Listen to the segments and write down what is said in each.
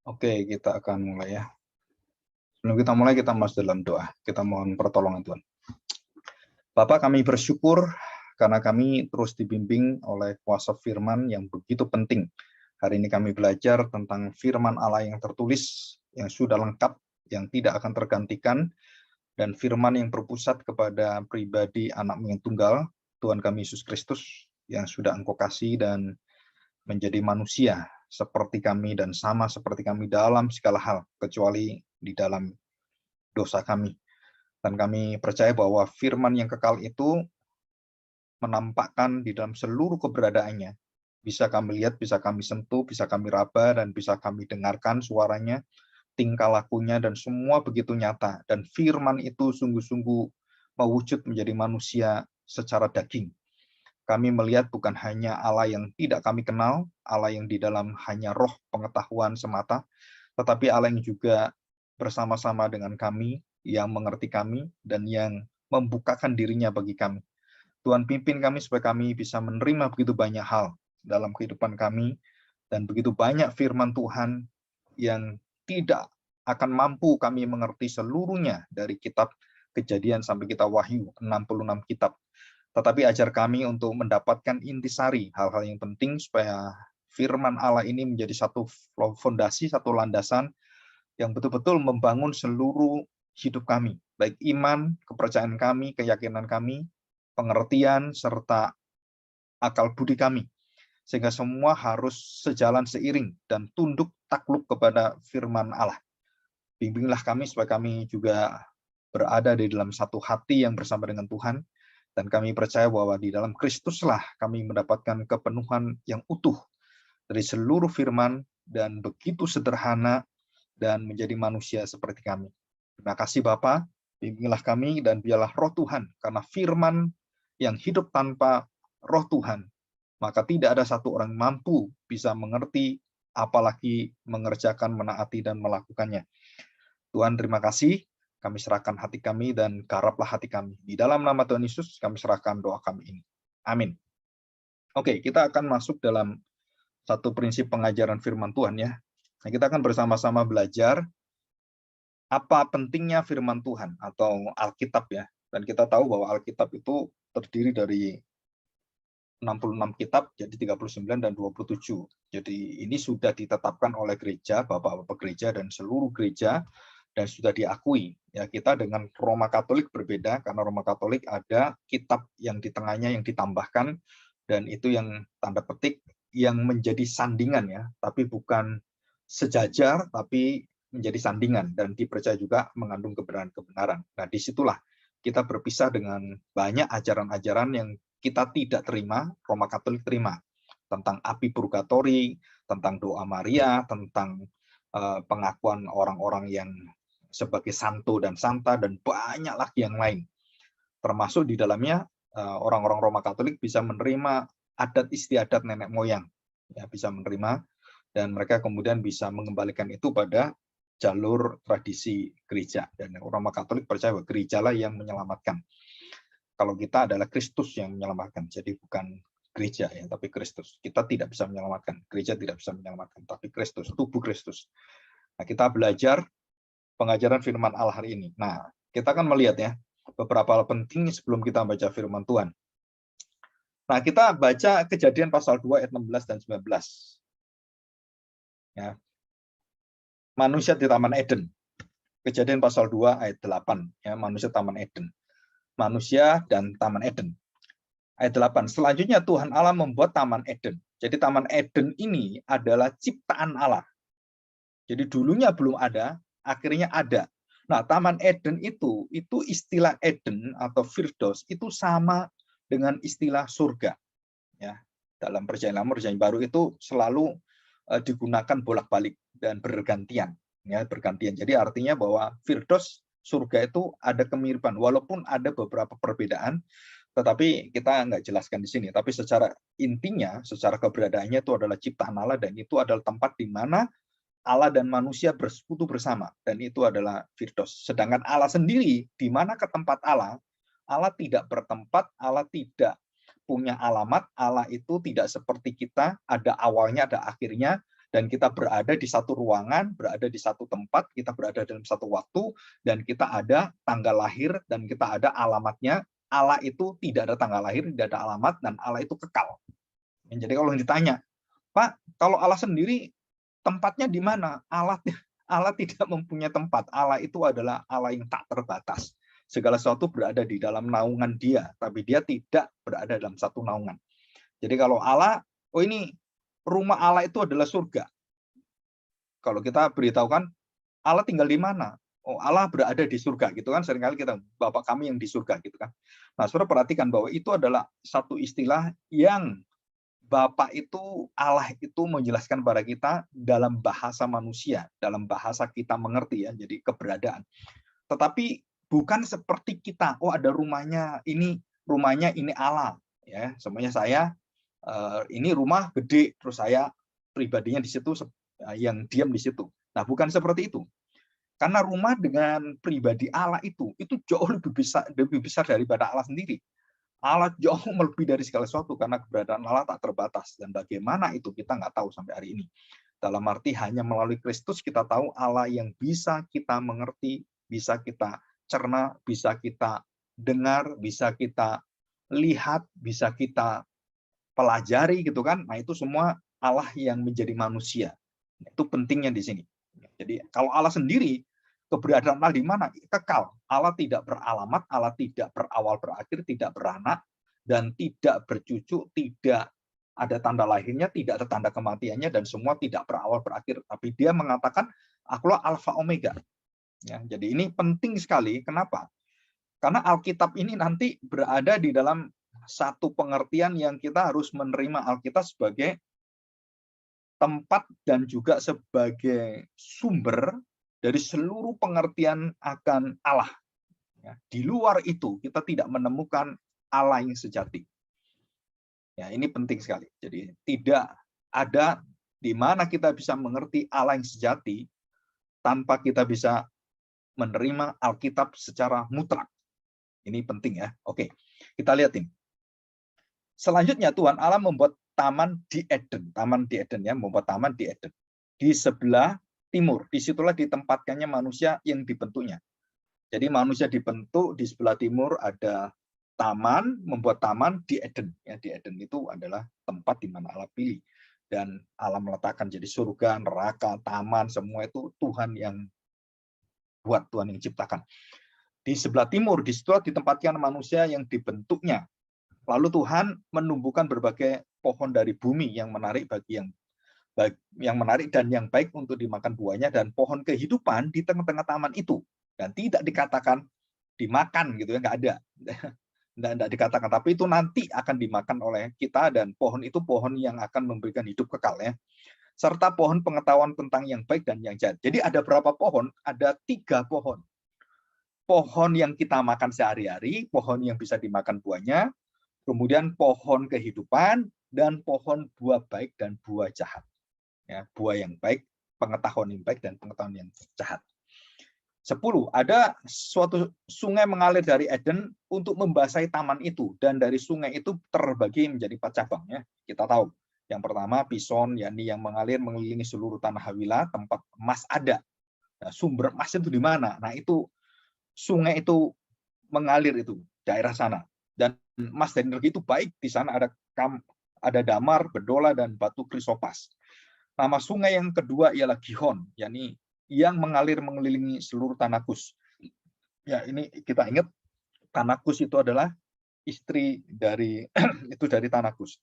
Oke, kita akan mulai ya. Sebelum kita mulai, kita masuk dalam doa. Kita mohon pertolongan Tuhan. Bapak, kami bersyukur karena kami terus dibimbing oleh kuasa firman yang begitu penting. Hari ini kami belajar tentang firman Allah yang tertulis, yang sudah lengkap, yang tidak akan tergantikan, dan firman yang berpusat kepada pribadi anak-Mu yang tunggal, Tuhan kami Yesus Kristus, yang sudah Engkau kasih dan menjadi manusia seperti kami dan sama seperti kami dalam segala hal, kecuali di dalam dosa kami. Dan kami percaya bahwa firman yang kekal itu menampakkan di dalam seluruh keberadaannya. Bisa kami lihat, bisa kami sentuh, bisa kami raba, dan bisa kami dengarkan suaranya, tingkah lakunya, dan semua begitu nyata. Dan firman itu sungguh-sungguh mewujud menjadi manusia secara daging. Kami melihat bukan hanya Allah yang tidak kami kenal, Allah yang di dalam hanya roh pengetahuan semata, tetapi Allah yang juga bersama-sama dengan kami, yang mengerti kami, dan yang membukakan dirinya bagi kami. Tuhan pimpin kami supaya kami bisa menerima begitu banyak hal dalam kehidupan kami, dan begitu banyak firman Tuhan yang tidak akan mampu kami mengerti seluruhnya dari kitab Kejadian sampai kita Wahyu, 66 kitab. Tetapi ajar kami untuk mendapatkan intisari, hal-hal yang penting supaya firman Allah ini menjadi satu fondasi, satu landasan yang betul-betul membangun seluruh hidup kami, baik iman, kepercayaan kami, keyakinan kami, pengertian, serta akal budi kami. Sehingga semua harus sejalan seiring dan tunduk takluk kepada firman Allah. Bimbinglah kami supaya kami juga berada di dalam satu hati yang bersama dengan Tuhan, dan kami percaya bahwa di dalam Kristuslah kami mendapatkan kepenuhan yang utuh dari seluruh firman dan begitu sederhana dan menjadi manusia seperti kami. Terima kasih Bapa, bimbinglah kami dan biarlah roh Tuhan, karena firman yang hidup tanpa roh Tuhan, maka tidak ada satu orang mampu bisa mengerti, apalagi mengerjakan, menaati, dan melakukannya. Tuhan, terima kasih. Kami serahkan hati kami dan garaplah hati kami. Di dalam nama Tuhan Yesus, kami serahkan doa kami ini. Amin. Oke, kita akan masuk dalam satu prinsip pengajaran firman Tuhan ya. Nah, kita akan bersama-sama belajar apa pentingnya firman Tuhan atau Alkitab ya. Dan kita tahu bahwa Alkitab itu terdiri dari 66 kitab, jadi 39 dan 27. Jadi ini sudah ditetapkan oleh gereja, Bapak-Bapak gereja dan seluruh gereja, dan sudah diakui. Ya, kita dengan Roma Katolik berbeda, karena Roma Katolik ada kitab yang di tengahnya yang ditambahkan, dan itu yang tanda petik yang menjadi sandingan ya, tapi bukan sejajar, tapi menjadi sandingan, dan dipercaya juga mengandung kebenaran-kebenaran. Nah, disitulah kita berpisah dengan banyak ajaran-ajaran yang kita tidak terima, Roma Katolik terima, tentang api purgatori, tentang doa Maria, tentang pengakuan orang-orang yang sebagai santo dan santa, dan banyak lagi yang lain. Termasuk di dalamnya orang-orang Roma Katolik bisa menerima adat istiadat nenek moyang, ya, bisa menerima, dan mereka kemudian bisa mengembalikan itu pada jalur tradisi gereja. Dan Roma Katolik percaya bahwa gerejalah yang menyelamatkan. Kalau kita adalah Kristus yang menyelamatkan, jadi bukan gereja ya, tapi Kristus. Kita tidak bisa menyelamatkan, gereja tidak bisa menyelamatkan, tapi Kristus, tubuh Kristus. Nah, kita belajar pengajaran firman Allah hari ini. Nah, kita akan melihat ya beberapa hal penting sebelum kita baca firman Tuhan. Nah, kita baca Kejadian pasal 2 ayat 16 dan 19. Ya. Manusia di Taman Eden. Kejadian pasal 2 ayat 8, ya, manusia Taman Eden. Manusia dan Taman Eden. Ayat 8. Selanjutnya Tuhan Allah membuat Taman Eden. Jadi Taman Eden ini adalah ciptaan Allah. Jadi dulunya belum ada, akhirnya ada. Nah, Taman Eden itu istilah Eden atau Firdaus itu sama dengan istilah surga. Ya, dalam perjanjian lama, perjanjian baru itu selalu digunakan bolak-balik dan bergantian. Ya, bergantian. Jadi artinya bahwa Firdaus, surga itu ada kemiripan, walaupun ada beberapa perbedaan, tetapi kita nggak jelaskan di sini. Tapi secara intinya, secara keberadaannya itu adalah ciptaan Allah, dan itu adalah tempat di mana Allah dan manusia bersekutu bersama, dan itu adalah Firdaus. Sedangkan Allah sendiri, di mana ke tempat Allah, Allah tidak bertempat, Allah tidak punya alamat, Allah itu tidak seperti kita, ada awalnya, ada akhirnya, dan kita berada di satu ruangan, berada di satu tempat, kita berada dalam satu waktu, dan kita ada tanggal lahir, dan kita ada alamatnya. Allah itu tidak ada tanggal lahir, tidak ada alamat, dan Allah itu kekal. Jadi kalau ditanya, Pak, kalau Allah sendiri tempatnya di mana? Allah tidak mempunyai tempat. Allah itu adalah Allah yang tak terbatas. Segala sesuatu berada di dalam naungan Dia, tapi Dia tidak berada dalam satu naungan. Jadi kalau Allah, oh ini rumah Allah itu adalah surga. Kalau kita beritahukan Allah tinggal di mana? Oh, Allah berada di surga gitu kan, seringkali kita Bapak kami yang di surga gitu kan. Nah, Saudara perhatikan bahwa itu adalah satu istilah yang Bapak itu, Allah itu menjelaskan pada kita dalam bahasa manusia, dalam bahasa kita mengerti ya, jadi keberadaan. Tetapi bukan seperti kita, oh ada rumahnya ini Allah ya. Semuanya saya ini rumah gede, terus saya pribadinya di situ yang diam di situ. Nah, bukan seperti itu. Karena rumah dengan pribadi Allah itu jauh lebih besar daripada Allah sendiri. Allah jauh melebihi dari segala sesuatu karena keberadaan Allah tak terbatas. Dan bagaimana itu kita nggak tahu sampai hari ini. Dalam arti hanya melalui Kristus kita tahu Allah yang bisa kita mengerti, bisa kita cerna, bisa kita dengar, bisa kita lihat, bisa kita pelajari gitu kan. Nah, itu semua Allah yang menjadi manusia. Itu pentingnya di sini. Jadi kalau Allah sendiri, keberadaan Allah di mana? Kekal. Allah tidak beralamat, Allah tidak berawal berakhir, tidak beranak, dan tidak bercucu, tidak ada tanda lahirnya, tidak ada tanda kematiannya, dan semua tidak berawal berakhir. Tapi Dia mengatakan, akulah Alfa Omega. Ya, jadi ini penting sekali. Kenapa? Karena Alkitab ini nanti berada di dalam satu pengertian yang kita harus menerima Alkitab sebagai tempat dan juga sebagai sumber dari seluruh pengertian akan Allah. Ya, di luar itu kita tidak menemukan Allah yang sejati. Ya, ini penting sekali. Jadi tidak ada di mana kita bisa mengerti Allah yang sejati tanpa kita bisa menerima Alkitab secara mutlak. Ini penting ya. Oke, kita lihat ini. Selanjutnya Tuhan Allah membuat taman di Eden ya, membuat taman di Eden. Di sebelah timur, disitulah ditempatkannya manusia yang dibentuknya. Jadi manusia dibentuk di sebelah timur ada taman, membuat taman di Eden. Ya, di Eden itu adalah tempat di mana Allah pilih. Dan Allah meletakkan jadi surga, neraka, taman, semua itu Tuhan yang buat, Tuhan yang ciptakan. Di sebelah timur, disitulah ditempatkan manusia yang dibentuknya. Lalu Tuhan menumbuhkan berbagai pohon dari bumi yang menarik bagi yang menarik dan yang baik untuk dimakan buahnya, dan pohon kehidupan di tengah-tengah taman itu. Dan tidak dikatakan dimakan gitu ya, nggak ada. Nggak dikatakan, tapi itu nanti akan dimakan oleh kita, dan pohon itu pohon yang akan memberikan hidup kekal ya. Serta pohon pengetahuan tentang yang baik dan yang jahat. Jadi ada berapa pohon? Ada 3 pohon. Pohon yang kita makan sehari-hari, pohon yang bisa dimakan buahnya, kemudian pohon kehidupan, dan pohon buah baik dan buah jahat. Ya, buah yang baik, pengetahuan yang baik, dan pengetahuan yang jahat. 10. Ada suatu sungai mengalir dari Eden untuk membasahi taman itu, dan dari sungai itu terbagi menjadi 4 cabang. Ya. Kita tahu, yang pertama Pison, yakni yang mengalir mengelilingi seluruh tanah Hawila, tempat emas ada. Nah, sumber emas itu di mana? Nah, itu sungai itu mengalir itu daerah sana. Dan emas dan energi itu baik, di sana ada damar, bedola, dan batu krisopas. Nama sungai yang kedua ialah Gihon, yakni yang mengalir mengelilingi seluruh tanah Kus. Ya, ini kita ingat tanah Kus itu adalah istri dari itu dari tanah Kus.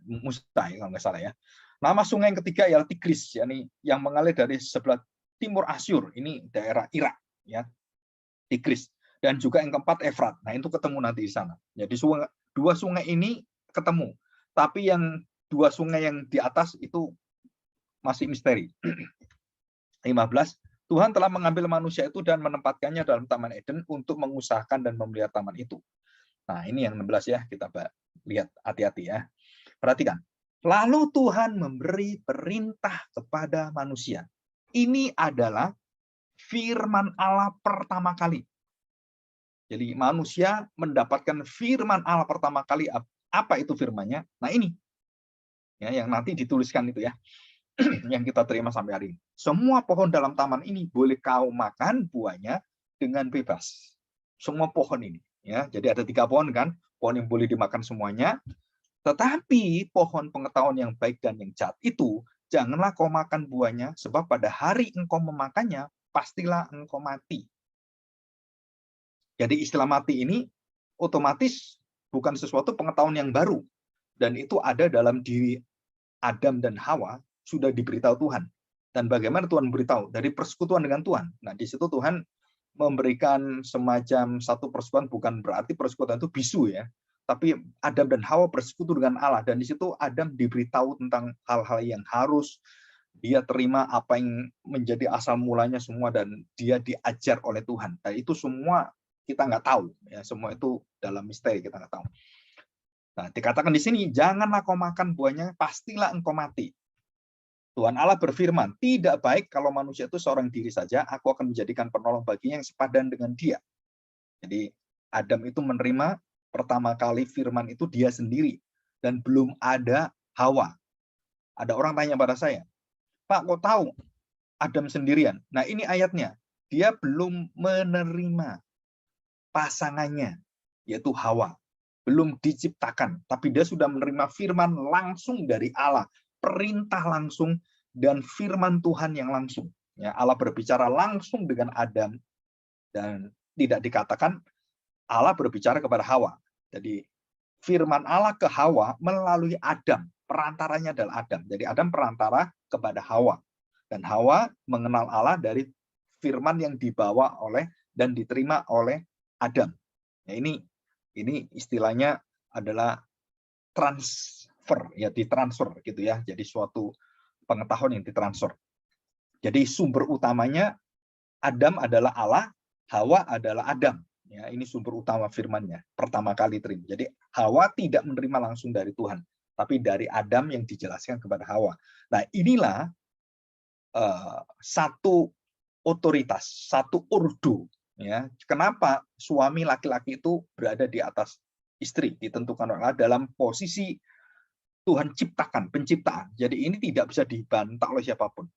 Musa kalau nggak salah ya. Nama sungai yang ketiga ialah Tigris, yakni yang mengalir dari sebelah timur Asyur, ini daerah Irak ya. Tigris. Dan juga yang keempat Efrat. Nah, itu ketemu nanti di sana. Jadi 2 sungai ini ketemu. Tapi yang 2 sungai yang di atas itu masih misteri. 15. Tuhan telah mengambil manusia itu dan menempatkannya dalam Taman Eden untuk mengusahakan dan memelihara taman itu. Nah, ini yang 16 ya, kita lihat hati-hati ya. Perhatikan. Lalu Tuhan memberi perintah kepada manusia. Ini adalah firman Allah pertama kali. Jadi manusia mendapatkan firman Allah pertama kali. Apa itu firmannya? Nah, ini ya, yang nanti dituliskan itu ya. yang kita terima sampai hari ini. Semua pohon dalam taman ini boleh kau makan buahnya dengan bebas. Semua pohon ini, ya. Jadi ada 3 pohon kan, pohon yang boleh dimakan semuanya. Tetapi pohon pengetahuan yang baik dan yang jahat itu janganlah kau makan buahnya, sebab pada hari engkau memakannya pastilah engkau mati. Jadi istilah mati ini otomatis bukan sesuatu pengetahuan yang baru, dan itu ada dalam diri Adam dan Hawa, sudah diberitahu Tuhan. Dan bagaimana Tuhan beritahu? Dari persekutuan dengan Tuhan. Nah, di situ Tuhan memberikan semacam satu persekutuan, bukan berarti persekutuan itu bisu ya, tapi Adam dan Hawa bersekutu dengan Allah, dan di situ Adam diberitahu tentang hal-hal yang harus dia terima, apa yang menjadi asal mulanya semua, dan dia diajar oleh Tuhan. Nah, itu semua kita nggak tahu, ya, semua itu dalam misteri, kita nggak tahu. Nah, dikatakan di sini, janganlah kau makan buahnya, pastilah engkau mati. Tuhan Allah berfirman, tidak baik kalau manusia itu seorang diri saja, aku akan menjadikan penolong baginya yang sepadan dengan dia. Jadi Adam itu menerima pertama kali firman itu dia sendiri, dan belum ada Hawa. Ada orang tanya pada saya, Pak, kok tahu Adam sendirian? Nah, ini ayatnya, dia belum menerima pasangannya, yaitu Hawa. Belum diciptakan, tapi dia sudah menerima firman langsung dari Allah, perintah langsung, dan firman Tuhan yang langsung. Ya, Allah berbicara langsung dengan Adam, dan tidak dikatakan Allah berbicara kepada Hawa. Jadi firman Allah ke Hawa melalui Adam, perantaranya adalah Adam. Jadi Adam perantara kepada Hawa, dan Hawa mengenal Allah dari firman yang dibawa oleh dan diterima oleh Adam. Ya, ini istilahnya adalah transfer, ya, ditransfer gitu ya. Jadi suatu pengetahuan yang ditransfer. Jadi sumber utamanya Adam adalah Allah, Hawa adalah Adam. Ya, ini sumber utama firman-Nya pertama kali terima. Jadi Hawa tidak menerima langsung dari Tuhan, tapi dari Adam yang dijelaskan kepada Hawa. Nah, inilah satu otoritas, satu ordo. Ya, kenapa suami laki-laki itu berada di atas istri, ditentukan oleh Allah dalam posisi Tuhan ciptakan, penciptaan. Jadi ini tidak bisa dibantah oleh siapapun.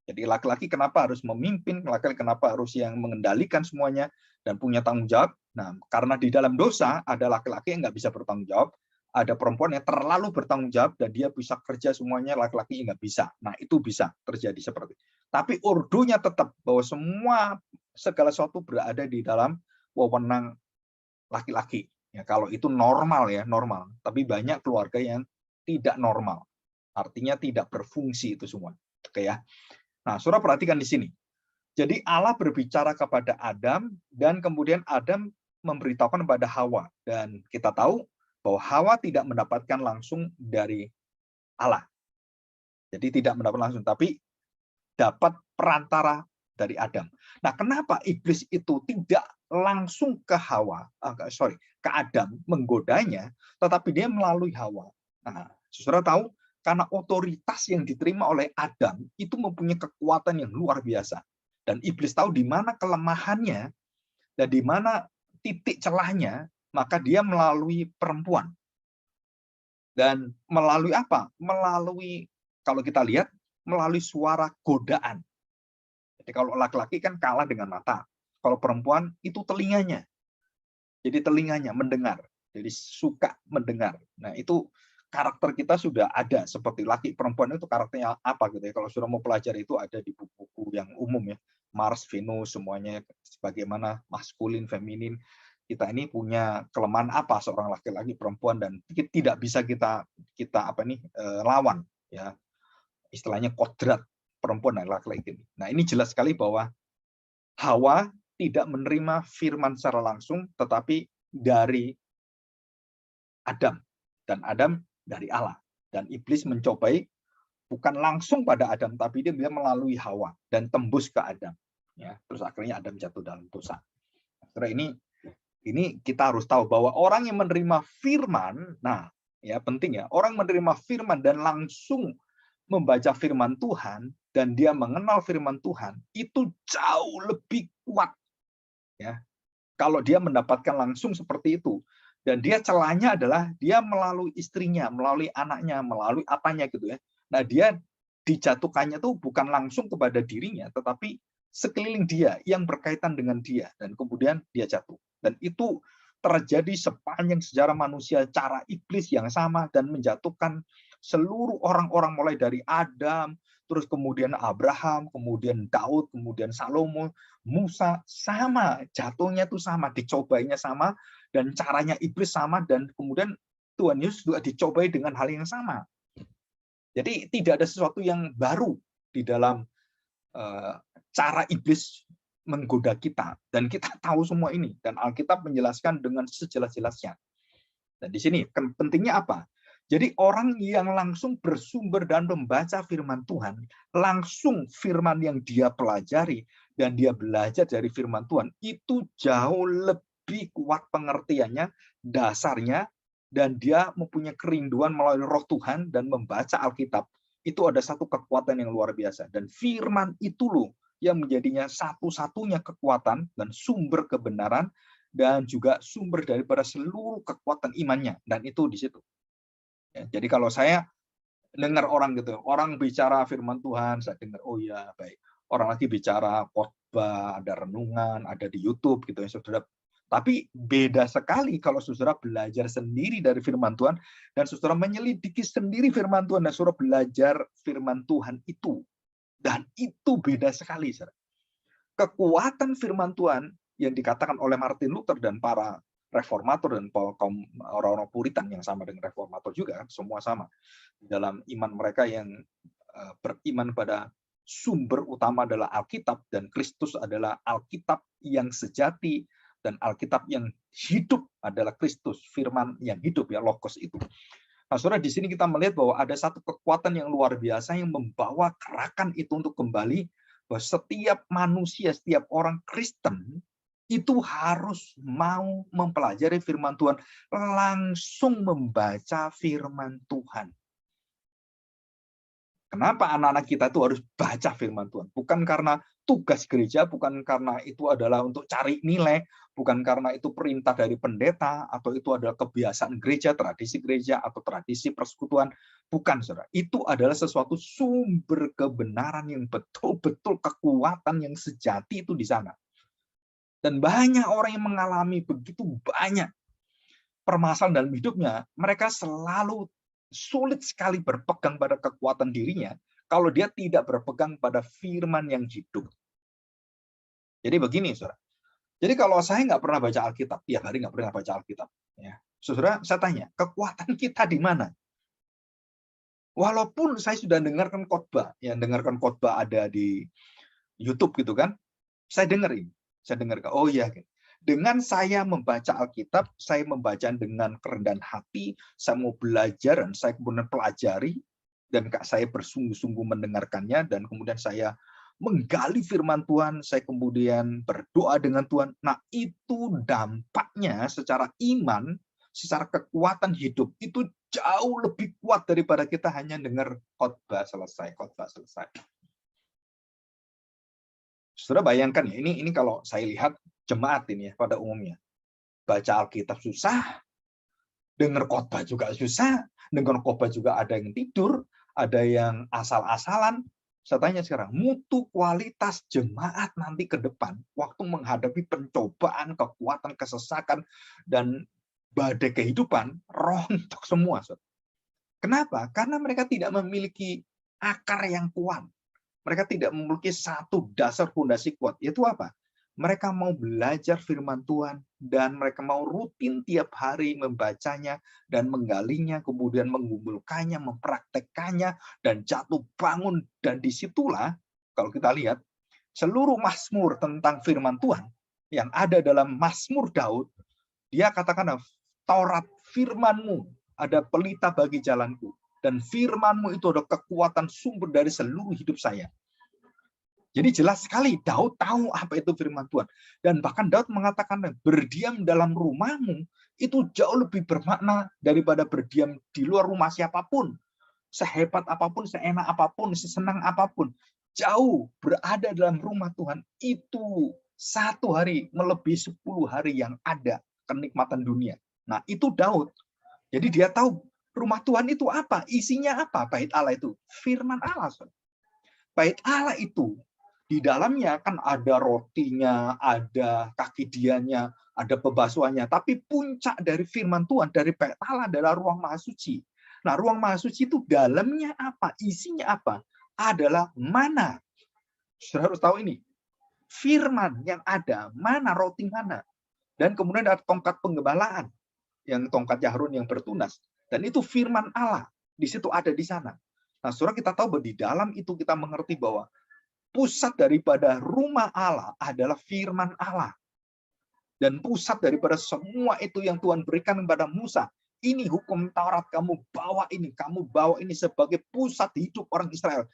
Jadi laki-laki kenapa harus memimpin, laki-laki kenapa harus yang mengendalikan semuanya dan punya tanggung jawab. Nah, karena di dalam dosa ada laki-laki yang nggak bisa bertanggung jawab, ada perempuan yang terlalu bertanggung jawab dan dia bisa kerja semuanya, laki-laki nggak bisa. Nah, itu bisa terjadi seperti itu. Tapi ordonya tetap bahwa segala sesuatu berada di dalam wewenang laki-laki. Ya, kalau itu normal ya, normal. Tapi banyak keluarga yang tidak normal. Artinya tidak berfungsi itu semua. Oke ya. Nah, Saudara perhatikan di sini. Jadi Allah berbicara kepada Adam, dan kemudian Adam memberitahukan kepada Hawa. Dan kita tahu bahwa Hawa tidak mendapatkan langsung dari Allah. Jadi tidak mendapat langsung, tapi dapat perantara dari Adam. Nah, kenapa iblis itu tidak langsung ke ke Adam menggodanya, tetapi dia melalui Hawa? Nah, Saudara tahu, karena otoritas yang diterima oleh Adam itu mempunyai kekuatan yang luar biasa. Dan iblis tahu di mana kelemahannya dan di mana titik celahnya, maka dia melalui perempuan. Dan melalui apa? Melalui, kalau kita lihat, melalui suara godaan. Jadi kalau laki-laki kan kalah dengan mata. Kalau perempuan itu telinganya. Jadi telinganya mendengar. Jadi suka mendengar. Nah, itu karakter kita sudah ada, seperti laki perempuan itu karakternya apa gitu ya. Kalau sudah mau pelajari itu ada di buku-buku yang umum ya, Mars, Venus, semuanya bagaimana maskulin, feminin. Kita ini punya kelemahan apa seorang laki-laki, perempuan, dan tidak bisa kita lawan ya. Istilahnya kodrat perempuan dan laki-laki. Nah, ini jelas sekali bahwa Hawa tidak menerima firman secara langsung, tetapi dari Adam, dan Adam dari Allah. Dan iblis mencobai bukan langsung pada Adam, tapi dia melalui Hawa dan tembus ke Adam. Ya, terus akhirnya Adam jatuh dalam dosa. Karena ini kita harus tahu bahwa orang yang menerima firman, nah ya penting ya, orang menerima firman dan langsung membaca firman Tuhan dan dia mengenal firman Tuhan itu jauh lebih kuat. Ya, kalau dia mendapatkan langsung seperti itu. Dan dia celahnya adalah dia melalui istrinya, melalui anaknya, melalui apanya gitu ya. Nah, dia dijatuhkannya tuh bukan langsung kepada dirinya, tetapi sekeliling dia yang berkaitan dengan dia, dan kemudian dia jatuh. Dan itu terjadi sepanjang sejarah manusia, cara iblis yang sama dan menjatuhkan seluruh orang-orang mulai dari Adam, terus kemudian Abraham, kemudian Daud, kemudian Salomo, Musa, sama, jatuhnya itu sama, dicobainya sama, dan caranya iblis sama, dan kemudian Tuhan Yesus juga dicobai dengan hal yang sama. Jadi tidak ada sesuatu yang baru di dalam cara iblis menggoda kita, dan kita tahu semua ini, dan Alkitab menjelaskan dengan sejelas-jelasnya. Dan di sini pentingnya apa? Jadi orang yang langsung bersumber dan membaca firman Tuhan, langsung firman yang dia pelajari dan dia belajar dari firman Tuhan, itu jauh lebih kuat pengertiannya, dasarnya, dan dia mempunyai kerinduan melalui Roh Tuhan dan membaca Alkitab. Itu ada satu kekuatan yang luar biasa. Dan firman itu loh yang menjadinya satu-satunya kekuatan dan sumber kebenaran dan juga sumber daripada seluruh kekuatan imannya. Dan itu di situ. Ya, jadi kalau saya dengar orang gitu, orang bicara firman Tuhan, saya dengar, oh ya baik. Orang lagi bicara khotbah, ada renungan, ada di YouTube gitu ya, saudara. Tapi beda sekali kalau saudara belajar sendiri dari firman Tuhan dan saudara menyelidiki sendiri firman Tuhan dan saudara belajar firman Tuhan itu. Dan itu beda sekali, saudara. Kekuatan firman Tuhan yang dikatakan oleh Martin Luther dan para reformator dan orang-orang Puritan yang sama dengan reformator juga, semua sama dalam iman mereka yang beriman pada sumber utama adalah Alkitab, dan Kristus adalah Alkitab yang sejati, dan Alkitab yang hidup adalah Kristus, firman yang hidup, ya, logos itu. Nah, saudara, di sini kita melihat bahwa ada satu kekuatan yang luar biasa yang membawa gerakan itu untuk kembali, bahwa setiap manusia, setiap orang Kristen itu harus mau mempelajari firman Tuhan, langsung membaca firman Tuhan. Kenapa anak-anak kita itu harus baca firman Tuhan? Bukan karena tugas gereja, bukan karena itu adalah untuk cari nilai, bukan karena itu perintah dari pendeta, atau itu adalah kebiasaan gereja, tradisi gereja, atau tradisi persekutuan. Bukan, saudara. Itu adalah sesuatu sumber kebenaran yang betul-betul kekuatan yang sejati itu di sana. Dan banyak orang yang mengalami begitu banyak permasalahan dalam hidupnya, mereka selalu sulit sekali berpegang pada kekuatan dirinya kalau dia tidak berpegang pada firman yang hidup. Jadi begini, saudara. Jadi kalau saya nggak pernah baca Alkitab, tiap hari nggak pernah baca Alkitab, ya, saudara, saya tanya, kekuatan kita di mana? Walaupun saya sudah dengarkan khotbah, ya, dengarkan khotbah ada di YouTube gitu kan, saya dengerin, oh iya. Dengan saya membaca Alkitab, saya membaca dengan kerendahan hati, saya mau belajar, dan saya kemudian pelajari, dan saya bersungguh-sungguh mendengarkannya, dan kemudian saya menggali firman Tuhan, saya kemudian berdoa dengan Tuhan. Nah, itu dampaknya secara iman, secara kekuatan hidup, itu jauh lebih kuat daripada kita hanya dengar khotbah selesai. Saudara bayangkan ya, ini kalau saya lihat jemaat ini ya pada umumnya. Baca Alkitab susah, dengar khotbah juga susah, dengar khotbah juga ada yang tidur, ada yang asal-asalan. Saya tanya sekarang, mutu kualitas jemaat nanti ke depan, waktu menghadapi pencobaan, kekuatan, kesesakan, dan badai kehidupan, rontok semua. Kenapa? Karena mereka tidak memiliki akar yang kuat. Mereka tidak memiliki satu dasar fondasi kuat. Yaitu apa? Mereka mau belajar firman Tuhan, dan mereka mau rutin tiap hari membacanya dan menggalinya, kemudian mengumpulkannya, mempraktekkannya, dan jatuh bangun. Dan disitulah, kalau kita lihat, seluruh mazmur tentang firman Tuhan yang ada dalam Mazmur Daud, dia katakan, Taurat firman-Mu ada pelita bagi jalanku, dan firman-Mu itu ada kekuatan sumber dari seluruh hidup saya. Jadi jelas sekali Daud tahu apa itu firman Tuhan. Dan bahkan Daud mengatakan, berdiam dalam rumahmu itu jauh lebih bermakna daripada berdiam di luar rumah siapapun. Sehebat apapun, seenak apapun, sesenang apapun. Jauh berada dalam rumah Tuhan itu satu hari melebihi 10 hari yang ada kenikmatan dunia. Nah, itu Daud. Jadi dia tahu rumah Tuhan itu apa, isinya apa, bait Allah itu firman Allah. Bait Allah itu di dalamnya kan ada rotinya, ada kaki dianya, ada pembasuhannya. Tapi puncak dari firman Tuhan, dari bait Allah adalah ruang maha suci. Nah, ruang maha suci itu dalamnya apa? Isinya apa? Adalah mana. Saudara harus tahu ini. Firman yang ada, mana roti mana. Dan kemudian ada tongkat penggembalaan, yang tongkat Harun yang bertunas. Dan itu firman Allah. Di situ ada di sana. Nah, saudara kita tahu bahwa di dalam itu kita mengerti bahwa pusat daripada rumah Allah adalah firman Allah. Dan pusat daripada semua itu yang Tuhan berikan kepada Musa. Ini hukum Taurat, kamu bawa ini sebagai pusat hidup orang Israel.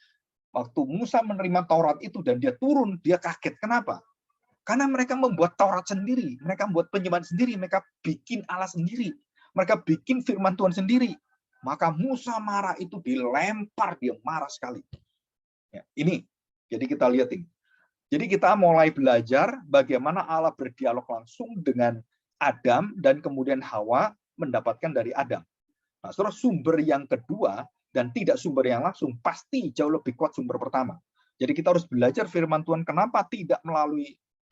Waktu Musa menerima Taurat itu dan dia turun, dia kaget. Kenapa? Karena mereka membuat Taurat sendiri. Mereka membuat penyembahan sendiri. Mereka bikin Allah sendiri. Mereka bikin firman Tuhan sendiri. Maka Musa marah, itu dilempar, dia marah sekali. Ya, ini. Jadi kita lihat ini. Jadi kita mulai belajar bagaimana Allah berdialog langsung dengan Adam dan kemudian Hawa mendapatkan dari Adam. Nah, terus sumber yang kedua dan tidak sumber yang langsung pasti jauh lebih kuat sumber pertama. Jadi kita harus belajar firman Tuhan. Kenapa tidak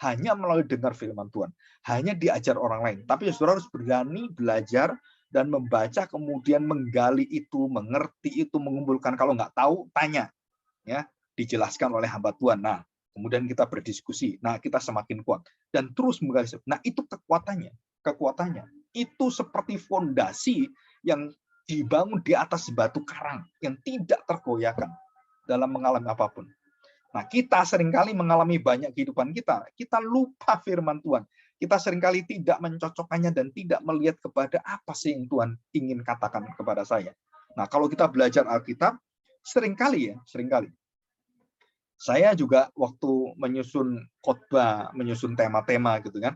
hanya melalui dengar firman Tuhan, hanya diajar orang lain. Tapi saudara harus berani belajar dan membaca, kemudian menggali itu, mengerti itu, mengumpulkan. Kalau nggak tahu, tanya. Ya, dijelaskan oleh hamba Tuhan. Nah, kemudian kita berdiskusi. Nah, kita semakin kuat dan terus menggali. Nah, itu kekuatannya. Itu seperti fondasi yang dibangun di atas batu karang yang tidak tergoyahkan dalam mengalami apapun. Nah, kita seringkali mengalami banyak kehidupan kita lupa firman Tuhan. Kita seringkali tidak mencocokkannya dan tidak melihat kepada apa sih yang Tuhan ingin katakan kepada saya. Nah, kalau kita belajar Alkitab, seringkali saya juga waktu menyusun khotbah, menyusun tema-tema gitu kan,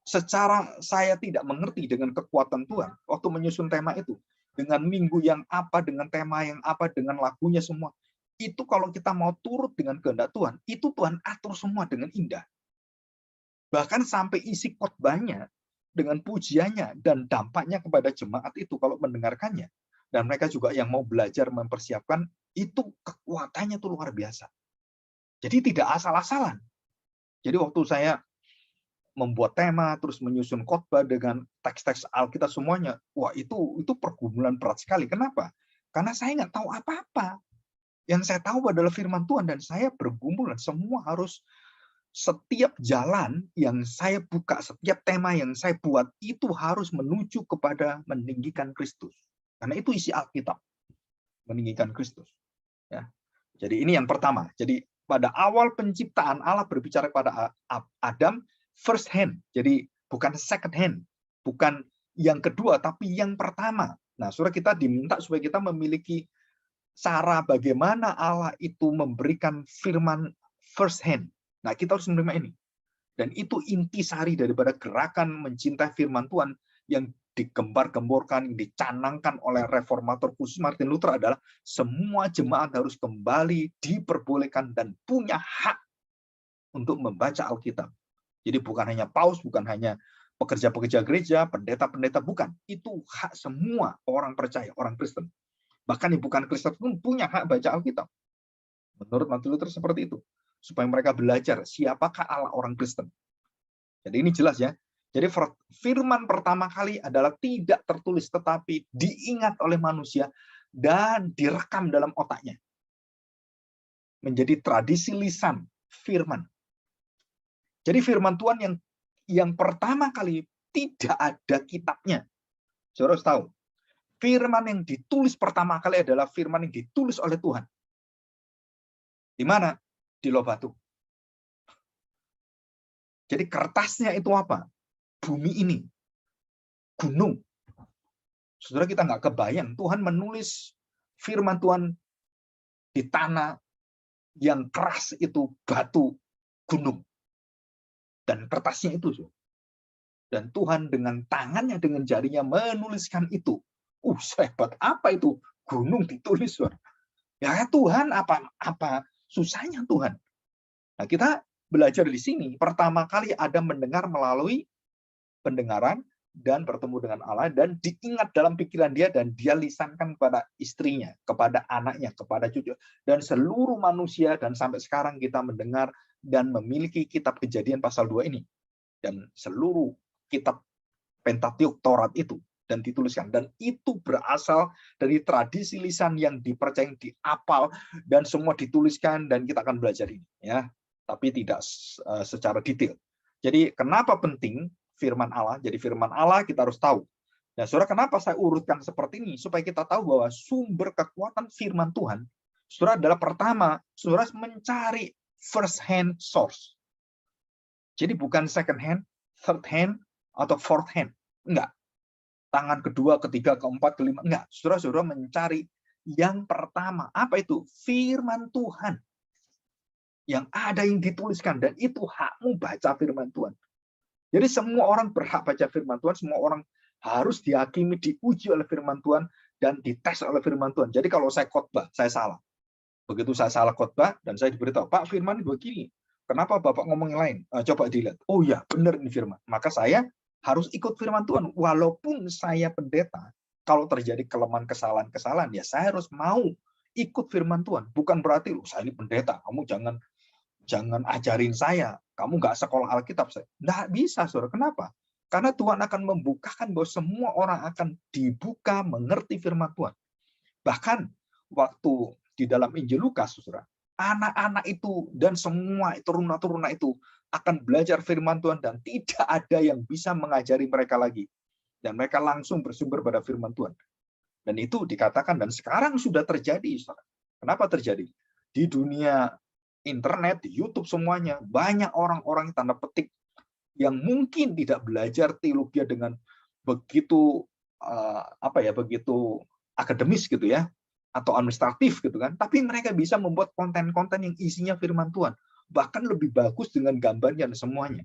secara saya tidak mengerti dengan kekuatan Tuhan waktu menyusun tema itu, dengan minggu yang apa, dengan tema yang apa, dengan lagunya semua. Itu kalau kita mau turut dengan kehendak Tuhan, itu Tuhan atur semua dengan indah. Bahkan sampai isi khotbahnya dengan pujiannya dan dampaknya kepada jemaat itu kalau mendengarkannya. Dan mereka juga yang mau belajar mempersiapkan, itu kekuatannya itu luar biasa. Jadi tidak asal-asalan. Jadi waktu saya membuat tema, terus menyusun khotbah dengan teks-teks Alkitab semuanya, wah itu pergumulan berat sekali. Kenapa? Karena saya nggak tahu apa-apa. Yang saya tahu adalah firman Tuhan, dan saya bergumul, dan semua harus, setiap jalan yang saya buka, setiap tema yang saya buat, itu harus menuju kepada meninggikan Kristus. Karena itu isi Alkitab, meninggikan Kristus. Ya. Jadi ini yang pertama. Jadi pada awal penciptaan Allah berbicara kepada Adam first hand. Jadi bukan second hand, bukan yang kedua, tapi yang pertama. Nah, saudara, kita diminta supaya kita memiliki cara bagaimana Allah itu memberikan firman first hand. Nah, kita harus menerima ini. Dan itu intisari daripada gerakan mencintai firman Tuhan yang digembar-gemborkan, dicanangkan oleh reformator khusus Martin Luther adalah semua jemaat harus kembali diperbolehkan dan punya hak untuk membaca Alkitab. Jadi bukan hanya paus, bukan hanya pekerja-pekerja gereja, pendeta-pendeta, bukan. Itu hak semua orang percaya, orang Kristen. Bahkan yang bukan Kristen pun punya hak baca Alkitab. Menurut Martin Luther seperti itu. Supaya mereka belajar siapakah Allah orang Kristen. Jadi ini jelas ya. Jadi firman pertama kali adalah tidak tertulis, tetapi diingat oleh manusia dan direkam dalam otaknya. Menjadi tradisi lisan firman. Jadi firman Tuhan yang pertama kali tidak ada kitabnya. Saudara harus tahu, firman yang ditulis pertama kali adalah firman yang ditulis oleh Tuhan. Di mana? Di Loh Batu. Jadi kertasnya itu apa? Bumi ini, gunung. Saudara, kita nggak kebayang Tuhan menulis firman Tuhan di tanah yang keras itu, batu, gunung. Dan kertasnya itu. Dan Tuhan dengan tangannya, dengan jarinya menuliskan itu. Sehebat apa itu? Gunung ditulis. Ya Tuhan, apa susahnya Tuhan? Nah, kita belajar di sini. Pertama kali Adam mendengar melalui pendengaran, dan bertemu dengan Allah dan diingat dalam pikiran dia dan dia lisankan kepada istrinya, kepada anaknya, kepada cucu dan seluruh manusia dan sampai sekarang kita mendengar dan memiliki kitab Kejadian pasal 2 ini dan seluruh kitab Pentateuk Taurat itu dan dituliskan dan itu berasal dari tradisi lisan yang dipercaya, diapal dan semua dituliskan dan kita akan belajar ini ya, tapi tidak secara detail. Jadi kenapa penting firman Allah? Jadi firman Allah kita harus tahu. Nah, saudara, kenapa saya urutkan seperti ini? Supaya kita tahu bahwa sumber kekuatan firman Tuhan, saudara, adalah pertama, saudara mencari first hand source. Jadi bukan second hand, third hand, atau fourth hand. Enggak. Tangan kedua, ketiga, keempat, kelima. Enggak. Saudara-saudara mencari yang pertama. Apa itu? Firman Tuhan. Yang ada yang dituliskan. Dan itu hakmu baca firman Tuhan. Jadi semua orang berhak baca firman Tuhan, semua orang harus dihakimi, diuji oleh firman Tuhan, dan dites oleh firman Tuhan. Jadi kalau saya khotbah, saya salah. Begitu saya salah khotbah, dan saya diberitahu, Pak, firman begini. Kenapa Bapak ngomong yang lain? Coba dilihat. Oh ya, benar ini firman. Maka saya harus ikut firman Tuhan. Walaupun saya pendeta, kalau terjadi kelemahan, kesalahan, ya saya harus mau ikut firman Tuhan. Bukan berarti, saya ini pendeta, kamu jangan ajarin saya. Kamu nggak sekolah Alkitab. Nggak bisa, saudara. Kenapa? Karena Tuhan akan membukakan bahwa semua orang akan dibuka mengerti firman Tuhan. Bahkan waktu di dalam Injil Lukas, saudara, anak-anak itu dan semua turuna-turuna itu akan belajar firman Tuhan dan tidak ada yang bisa mengajari mereka lagi. Dan mereka langsung bersumber pada firman Tuhan. Dan itu dikatakan dan sekarang sudah terjadi, saudara. Kenapa terjadi? Di dunia internet, di YouTube semuanya, banyak orang-orang tanda petik yang mungkin tidak belajar teologi dengan begitu begitu akademis gitu ya, atau administratif gitu kan, tapi mereka bisa membuat konten-konten yang isinya firman Tuhan, bahkan lebih bagus dengan gambarnya dan semuanya.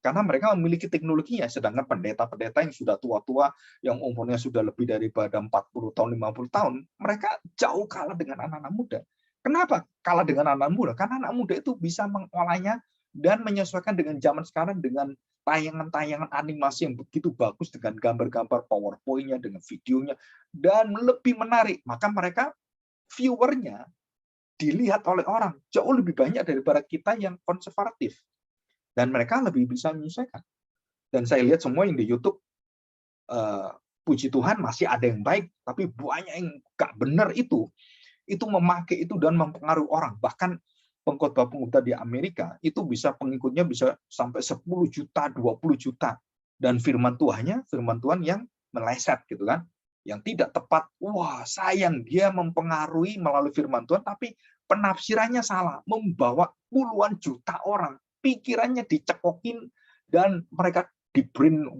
Karena mereka memiliki teknologinya, sedangkan pendeta-pendeta yang sudah tua-tua, yang umurnya sudah lebih daripada 40 tahun, 50 tahun, mereka jauh kalah dengan anak-anak muda. Kenapa kalah dengan anak muda? Karena anak muda itu bisa mengolahnya dan menyesuaikan dengan zaman sekarang dengan tayangan-tayangan animasi yang begitu bagus dengan gambar-gambar PowerPoint-nya, dengan videonya, dan lebih menarik. Maka mereka viewernya dilihat oleh orang jauh lebih banyak daripada kita yang konservatif. Dan mereka lebih bisa menyesuaikan. Dan saya lihat semua yang di YouTube, puji Tuhan masih ada yang baik, tapi banyak yang nggak benar itu memakai itu dan mempengaruhi orang. Bahkan pengkhotbah-pengkhotbah di Amerika itu bisa pengikutnya bisa sampai 10 juta, 20 juta. Dan firman Tuhan yang meleset gitu kan. Yang tidak tepat. Wah, sayang dia mempengaruhi melalui firman Tuhan tapi penafsirannya salah, membawa puluhan juta orang. Pikirannya dicekokin dan mereka di brain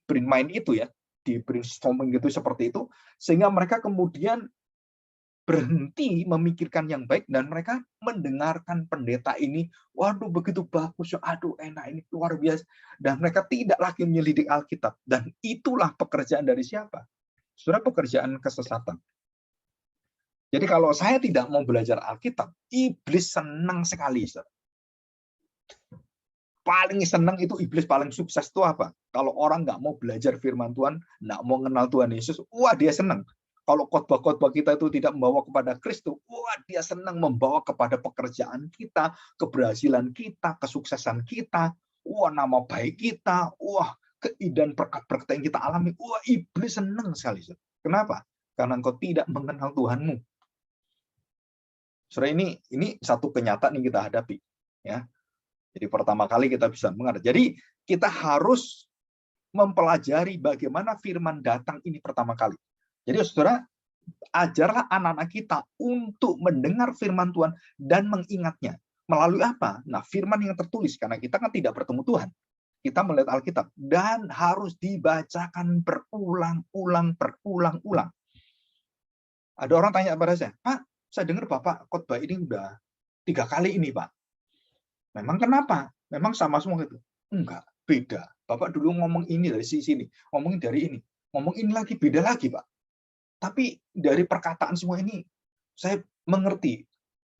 mind itu ya, di brainstorming gitu seperti itu, sehingga mereka kemudian berhenti memikirkan yang baik dan mereka mendengarkan pendeta ini, waduh begitu bagus, aduh enak, ini luar biasa, dan mereka tidak lagi menyelidik Alkitab. Dan itulah pekerjaan dari siapa? Saudara, pekerjaan kesesatan. Jadi kalau saya tidak mau belajar Alkitab, iblis senang sekali. Saudara. Paling senang itu iblis paling sukses itu apa? Kalau orang nggak mau belajar firman Tuhan, nggak mau kenal Tuhan Yesus, wah dia senang. Kalau khotbah-khotbah kita itu tidak membawa kepada Kristus, wah dia senang membawa kepada pekerjaan kita, keberhasilan kita, kesuksesan kita, wah nama baik kita, wah keindahan berkat-berkat yang kita alami, wah iblis senang sekali. Kenapa? Karena engkau tidak mengenal Tuhanmu. Saudara, ini satu kenyataan yang kita hadapi, ya. Jadi pertama kali kita bisa mengerti. Jadi kita harus mempelajari bagaimana firman datang ini pertama kali. Jadi saudara, ajarlah anak-anak kita untuk mendengar firman Tuhan dan mengingatnya. Melalui apa? Nah, firman yang tertulis, karena kita kan tidak bertemu Tuhan. Kita melihat Alkitab dan harus dibacakan berulang-ulang. Ada orang tanya pada saya, Pak, saya dengar Bapak khotbah ini udah 3 kali ini, Pak. Memang kenapa? Memang sama semua gitu? Enggak, beda. Bapak dulu ngomong ini dari sisi ini, ngomongin dari ini, ngomong ini lagi, beda lagi, Pak. Tapi dari perkataan semua ini, saya mengerti.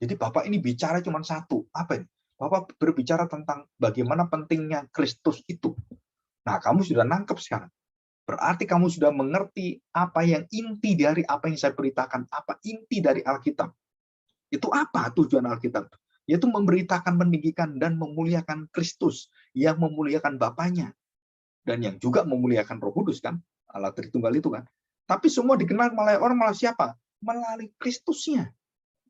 Jadi Bapak ini bicara cuma satu. Apa ini? Bapak berbicara tentang bagaimana pentingnya Kristus itu. Nah, kamu sudah nangkep sekarang. Berarti kamu sudah mengerti apa yang inti dari apa yang saya beritakan, apa inti dari Alkitab. Itu apa tujuan Alkitab? Yaitu memberitakan, meninggikan, dan memuliakan Kristus, yang memuliakan Bapaknya, dan yang juga memuliakan Roh Kudus, kan? Allah Tritunggal itu, kan? Tapi semua dikenal oleh orang melalui siapa? Melalui Kristusnya.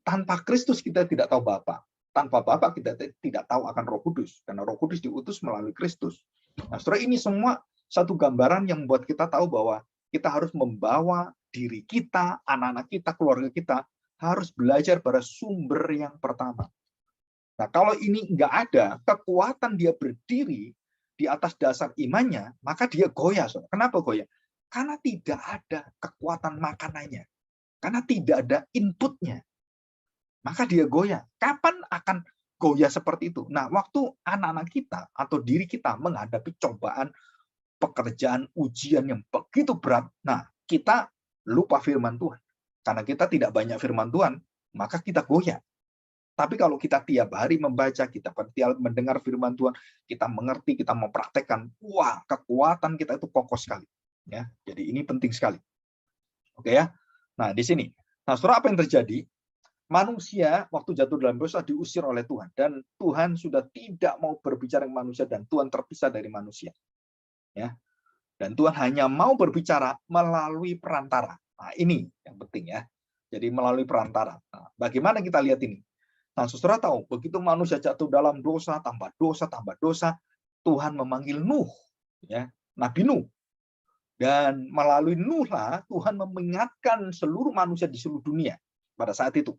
Tanpa Kristus kita tidak tahu Bapa. Tanpa Bapa kita tidak tahu akan Roh Kudus, karena Roh Kudus diutus melalui Kristus. Nah, saudara, ini semua satu gambaran yang membuat kita tahu bahwa kita harus membawa diri kita, anak-anak kita, keluarga kita, harus belajar pada sumber yang pertama. Nah, kalau ini nggak ada, kekuatan dia berdiri di atas dasar imannya, maka dia goyah. Kenapa goyah? Karena tidak ada kekuatan makanannya. Karena tidak ada inputnya. Maka dia goyah. Kapan akan goyah seperti itu? Nah, waktu anak-anak kita atau diri kita menghadapi cobaan, pekerjaan, ujian yang begitu berat, nah, kita lupa firman Tuhan. Karena kita tidak banyak firman Tuhan, maka kita goyah. Tapi kalau kita tiap hari membaca, kita tiap mendengar firman Tuhan, kita mengerti, kita mempraktekkan, wah, kekuatan kita itu kokoh sekali. Ya, jadi ini penting sekali. Oke ya. Nah, di sini. Nah, saudara, apa yang terjadi? Manusia waktu jatuh dalam dosa diusir oleh Tuhan, dan Tuhan sudah tidak mau berbicara dengan manusia, dan Tuhan terpisah dari manusia. Ya. Dan Tuhan hanya mau berbicara melalui perantara. Nah, ini yang penting ya. Jadi melalui perantara. Nah, bagaimana kita lihat ini? Nah, saudara tahu, begitu manusia jatuh dalam dosa, tambah dosa, Tuhan memanggil Nuh, ya, Nabi Nuh. Dan melalui Nuh lah Tuhan mengingatkan seluruh manusia di seluruh dunia pada saat itu.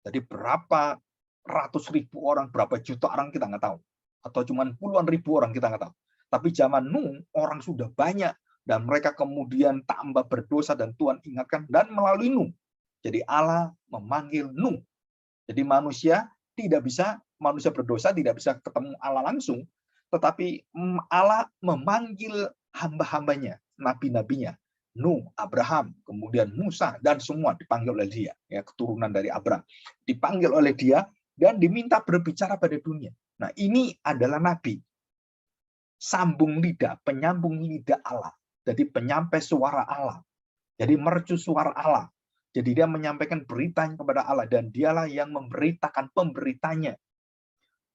Jadi berapa ratus ribu orang, berapa juta orang kita nggak tahu. Atau cuma puluhan ribu orang kita nggak tahu. Tapi zaman Nuh, orang sudah banyak. Dan mereka kemudian tambah berdosa dan Tuhan ingatkan. Dan melalui Nuh. Jadi Allah memanggil Nuh. Jadi manusia berdosa tidak bisa ketemu Allah langsung. Tetapi Allah memanggil hamba-hambanya, nabi-nabinya. Nuh, Abraham, kemudian Musa, dan semua dipanggil oleh dia, ya, keturunan dari Abraham, dipanggil oleh dia dan diminta berbicara pada dunia. Nah, ini adalah nabi, sambung lidah, penyambung lidah Allah, jadi penyampai suara Allah, jadi mercu suara Allah. Jadi dia menyampaikan beritanya kepada Allah, dan dialah yang memberitakan pemberitanya.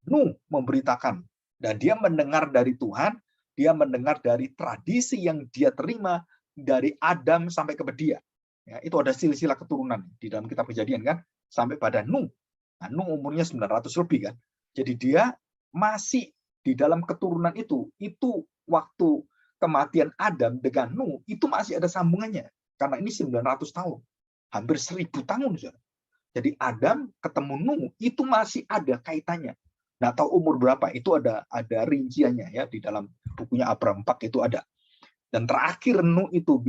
Nuh memberitakan, dan dia mendengar dari Tuhan, dia mendengar dari tradisi yang dia terima dari Adam sampai ke dia. Ya, itu ada silsilah keturunan di dalam kitab Kejadian, kan, sampai pada Nuh. Nah, Nuh umurnya 900 lebih, kan. Jadi dia masih di dalam keturunan itu waktu kematian Adam dengan Nuh itu masih ada sambungannya, karena ini 900 tahun. Hampir 1000 tahun. Jadi Adam ketemu Nuh itu masih ada kaitannya. Nggak tahu umur berapa, itu ada rinciannya ya di dalam bukunya Abraham 4 itu ada. Dan terakhir Nuh itu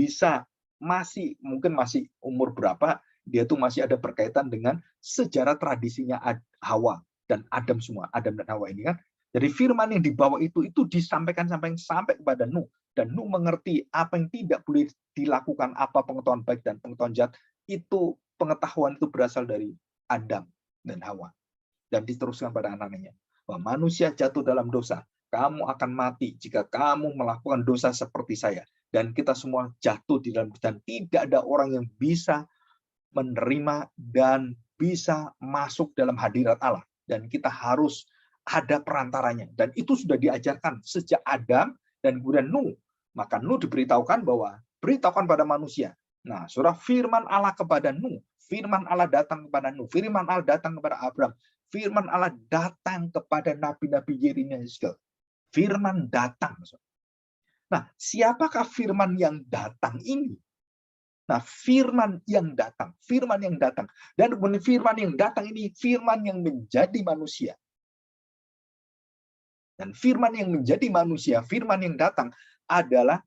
mungkin masih umur berapa, dia tuh masih ada berkaitan dengan sejarah tradisinya Hawa dan Adam semua, Adam dan Hawa ini, kan. Jadi firman yang dibawa itu disampaikan sampai kepada Nuh, dan Nuh mengerti apa yang tidak boleh dilakukan, apa pengetahuan baik dan pengetahuan jahat. Itu pengetahuan itu berasal dari Adam dan Hawa, dan diteruskan pada anak-anaknya bahwa manusia jatuh dalam dosa, kamu akan mati jika kamu melakukan dosa seperti saya, dan kita semua jatuh di dalam, dan tidak ada orang yang bisa menerima dan bisa masuk dalam hadirat Allah, dan kita harus ada perantaranya, dan itu sudah diajarkan sejak Adam dan kemudian Nuh. Maka Nuh diberitahukan bahwa beritahukan pada manusia. Nah, surah firman Allah kepada Nuh, firman Allah datang kepada Nuh, firman Allah datang kepada Abraham, firman Allah datang kepada nabi-nabi Yeremia, firman datang. Nah, siapakah firman yang datang ini? Nah, firman yang datang, dan kemudian firman yang datang ini firman yang menjadi manusia. Dan firman yang menjadi manusia, firman yang datang adalah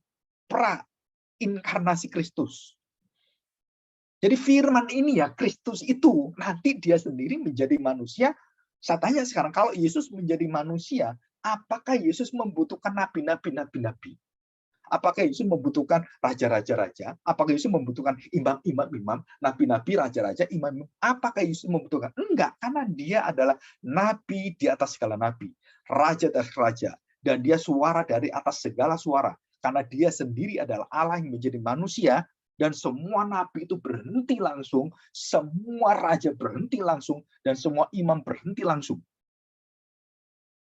pra-inkarnasi Kristus. Jadi firman ini ya, Kristus itu nanti dia sendiri menjadi manusia. Saya tanya sekarang, kalau Yesus menjadi manusia, apakah Yesus membutuhkan nabi-nabi? Apakah Yesus membutuhkan raja-raja? Apakah Yesus membutuhkan imam-imam, nabi-nabi, raja-raja, imam? Apakah Yesus membutuhkan? Enggak, karena dia adalah nabi di atas segala nabi, raja dari raja, dan dia suara dari atas segala suara. Karena dia sendiri adalah Allah yang menjadi manusia, dan semua nabi itu berhenti langsung, semua raja berhenti langsung, dan semua imam berhenti langsung.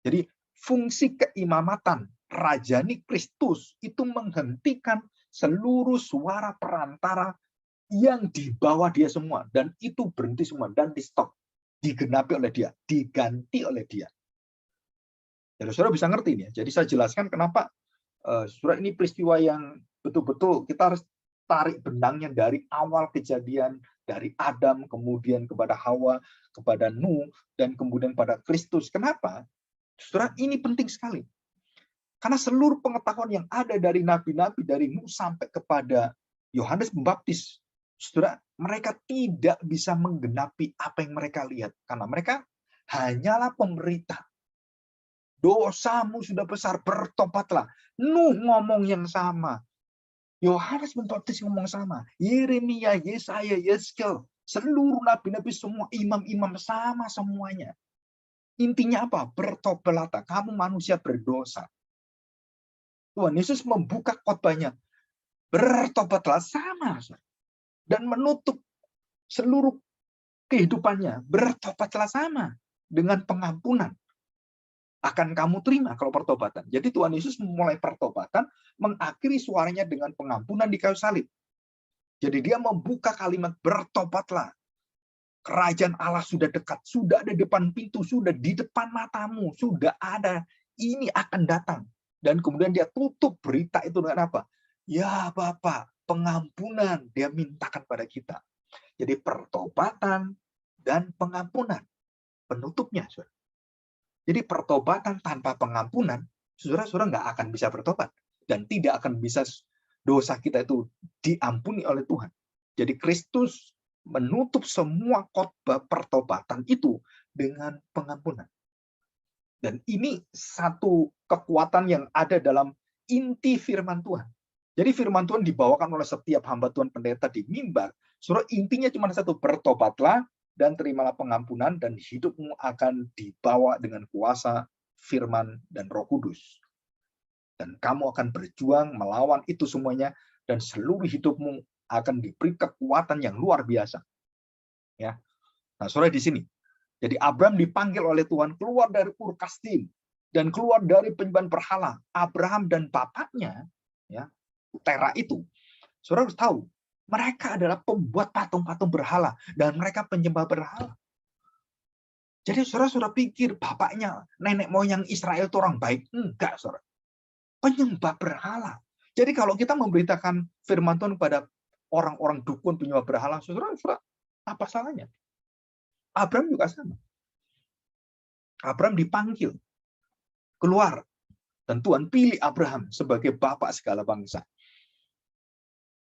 Jadi fungsi keimamatan Rajani Kristus itu menghentikan seluruh suara perantara yang di bawah dia semua, dan itu berhenti semua dan di stop, digenapi oleh dia, diganti oleh dia. Jadi saudara bisa ngerti ini ya. Jadi saya jelaskan kenapa saudara ini peristiwa yang betul-betul kita harus tarik benangnya dari awal kejadian, dari Adam kemudian kepada Hawa, kepada Nuh, dan kemudian pada Kristus. Kenapa? Saudara, ini penting sekali. Karena seluruh pengetahuan yang ada dari nabi-nabi, dari Nuh sampai kepada Yohanes Pembaptis, saudara, mereka tidak bisa menggenapi apa yang mereka lihat. Karena mereka hanyalah pemberita. Dosamu sudah besar, bertobatlah. Nuh ngomong yang sama. Yohanes Pembaptis ngomong sama. Yeremia, Yesaya, Yeskel, seluruh nabi-nabi semua, imam-imam sama semuanya. Intinya apa? Bertobatlah, kamu manusia berdosa. Tuhan Yesus membuka khotbahnya. Bertobatlah sama. Dan menutup seluruh kehidupannya. Bertobatlah sama. Dengan pengampunan. Akan kamu terima kalau pertobatan. Jadi Tuhan Yesus memulai pertobatan, mengakhiri suaranya dengan pengampunan di kayu salib. Jadi dia membuka kalimat bertobatlah. Kerajaan Allah sudah dekat, sudah ada di depan pintu, sudah di depan matamu, sudah ada, ini akan datang. Dan kemudian dia tutup berita itu dengan apa? Ya Bapak, pengampunan dia mintakan pada kita. Jadi pertobatan dan pengampunan. Penutupnya, saudara. Jadi pertobatan tanpa pengampunan, saudara-saudara nggak akan bisa bertobat. Dan tidak akan bisa dosa kita itu diampuni oleh Tuhan. Jadi Kristus menutup semua khotbah pertobatan itu dengan pengampunan. Dan ini satu kekuatan yang ada dalam inti firman Tuhan. Jadi firman Tuhan dibawakan oleh setiap hamba Tuhan pendeta di mimbar. Saudara, intinya cuma satu, bertobatlah dan terimalah pengampunan, dan hidupmu akan dibawa dengan kuasa firman dan Roh Kudus. Dan kamu akan berjuang melawan itu semuanya, dan seluruh hidupmu akan diberi kekuatan yang luar biasa. Ya. Nah, saudara di sini. Jadi Abraham dipanggil oleh Tuhan keluar dari Ur Kasdim dan keluar dari penyembahan berhala. Abraham dan bapaknya, ya, Tera itu, saudara harus tahu, mereka adalah pembuat patung-patung berhala dan mereka penyembah berhala. Jadi saudara pikir bapaknya, nenek moyang Israel itu orang baik? Enggak, saudara. Penyembah berhala. Jadi kalau kita memberitakan firman Tuhan kepada orang-orang dukun penyembah berhala, saudara, apa salahnya? Abraham juga sama. Abraham dipanggil keluar, dan Tuhan pilih Abraham sebagai bapak segala bangsa.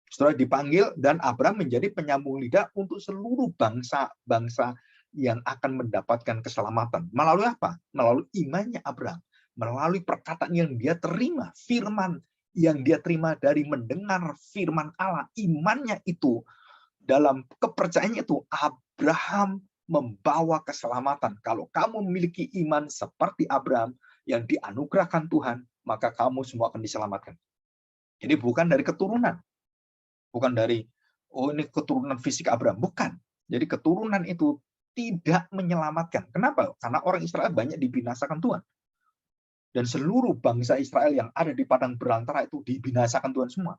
Setelah dipanggil, dan Abraham menjadi penyambung lidah untuk seluruh bangsa-bangsa yang akan mendapatkan keselamatan. Melalui apa? Melalui imannya Abraham. Melalui perkataan yang dia terima, firman yang dia terima dari mendengar firman Allah. Imannya itu, dalam kepercayaannya itu, Abraham membawa keselamatan. Kalau kamu memiliki iman seperti Abraham yang dianugerahkan Tuhan, maka kamu semua akan diselamatkan. Jadi bukan dari keturunan. Bukan dari, oh ini keturunan fisik Abraham. Bukan. Jadi keturunan itu tidak menyelamatkan. Kenapa? Karena orang Israel banyak dibinasakan Tuhan. Dan seluruh bangsa Israel yang ada di padang belantara itu dibinasakan Tuhan semua.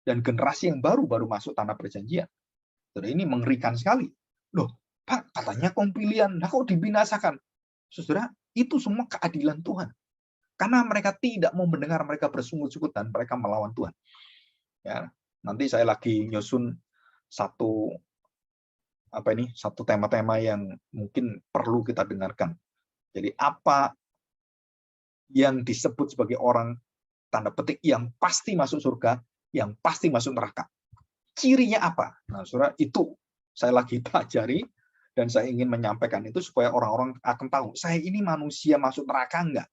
Dan generasi yang baru masuk tanah perjanjian. Jadi ini mengerikan sekali. Loh, Pak, katanya kaum pilihan. Nah, kok dibinasakan? Saudara, itu semua keadilan Tuhan. Karena mereka tidak mau mendengar, mereka bersungut-sungut dan mereka melawan Tuhan. Ya. Nanti saya lagi nyusun satu tema-tema yang mungkin perlu kita dengarkan. Jadi apa yang disebut sebagai orang tanda petik yang pasti masuk surga, yang pasti masuk neraka. Cirinya apa? Nah, saudara, itu saya lagi pelajari dan saya ingin menyampaikan itu supaya orang-orang akan tahu, saya ini manusia masuk neraka enggak?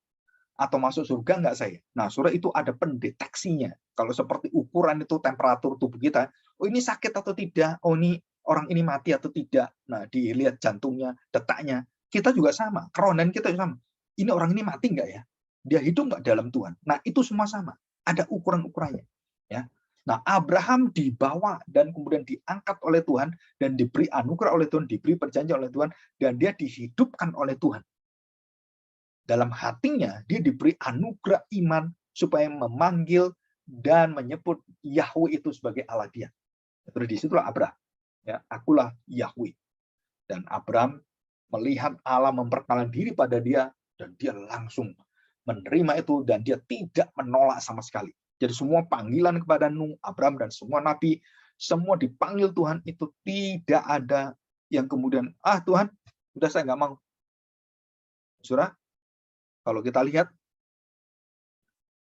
Atau masuk surga nggak saya? Nah, saudara, itu ada pendeteksinya. Kalau seperti ukuran itu temperatur tubuh kita, oh ini sakit atau tidak, oh ini orang ini mati atau tidak. Nah, dilihat jantungnya, detaknya. Kita juga sama, kerohanian kita juga sama. Ini orang ini mati nggak ya? Dia hidup nggak dalam Tuhan? Nah, itu semua sama. Ada ukuran-ukurannya. Ya. Nah, Abraham dibawa dan kemudian diangkat oleh Tuhan dan diberi anugerah oleh Tuhan, diberi perjanjian oleh Tuhan, dan dia dihidupkan oleh Tuhan. Dalam hatinya dia diberi anugerah iman supaya memanggil dan menyebut Yahweh itu sebagai Allah dia. Terus disitulah Abraham, ya, akulah Yahweh. Dan Abraham melihat Allah memperkenalkan diri pada dia dan dia langsung menerima itu dan dia tidak menolak sama sekali. Jadi semua panggilan kepada Nuh, Abraham dan semua nabi, semua dipanggil Tuhan, itu tidak ada yang kemudian Tuhan, udah saya nggak mau. Saudara, kalau kita lihat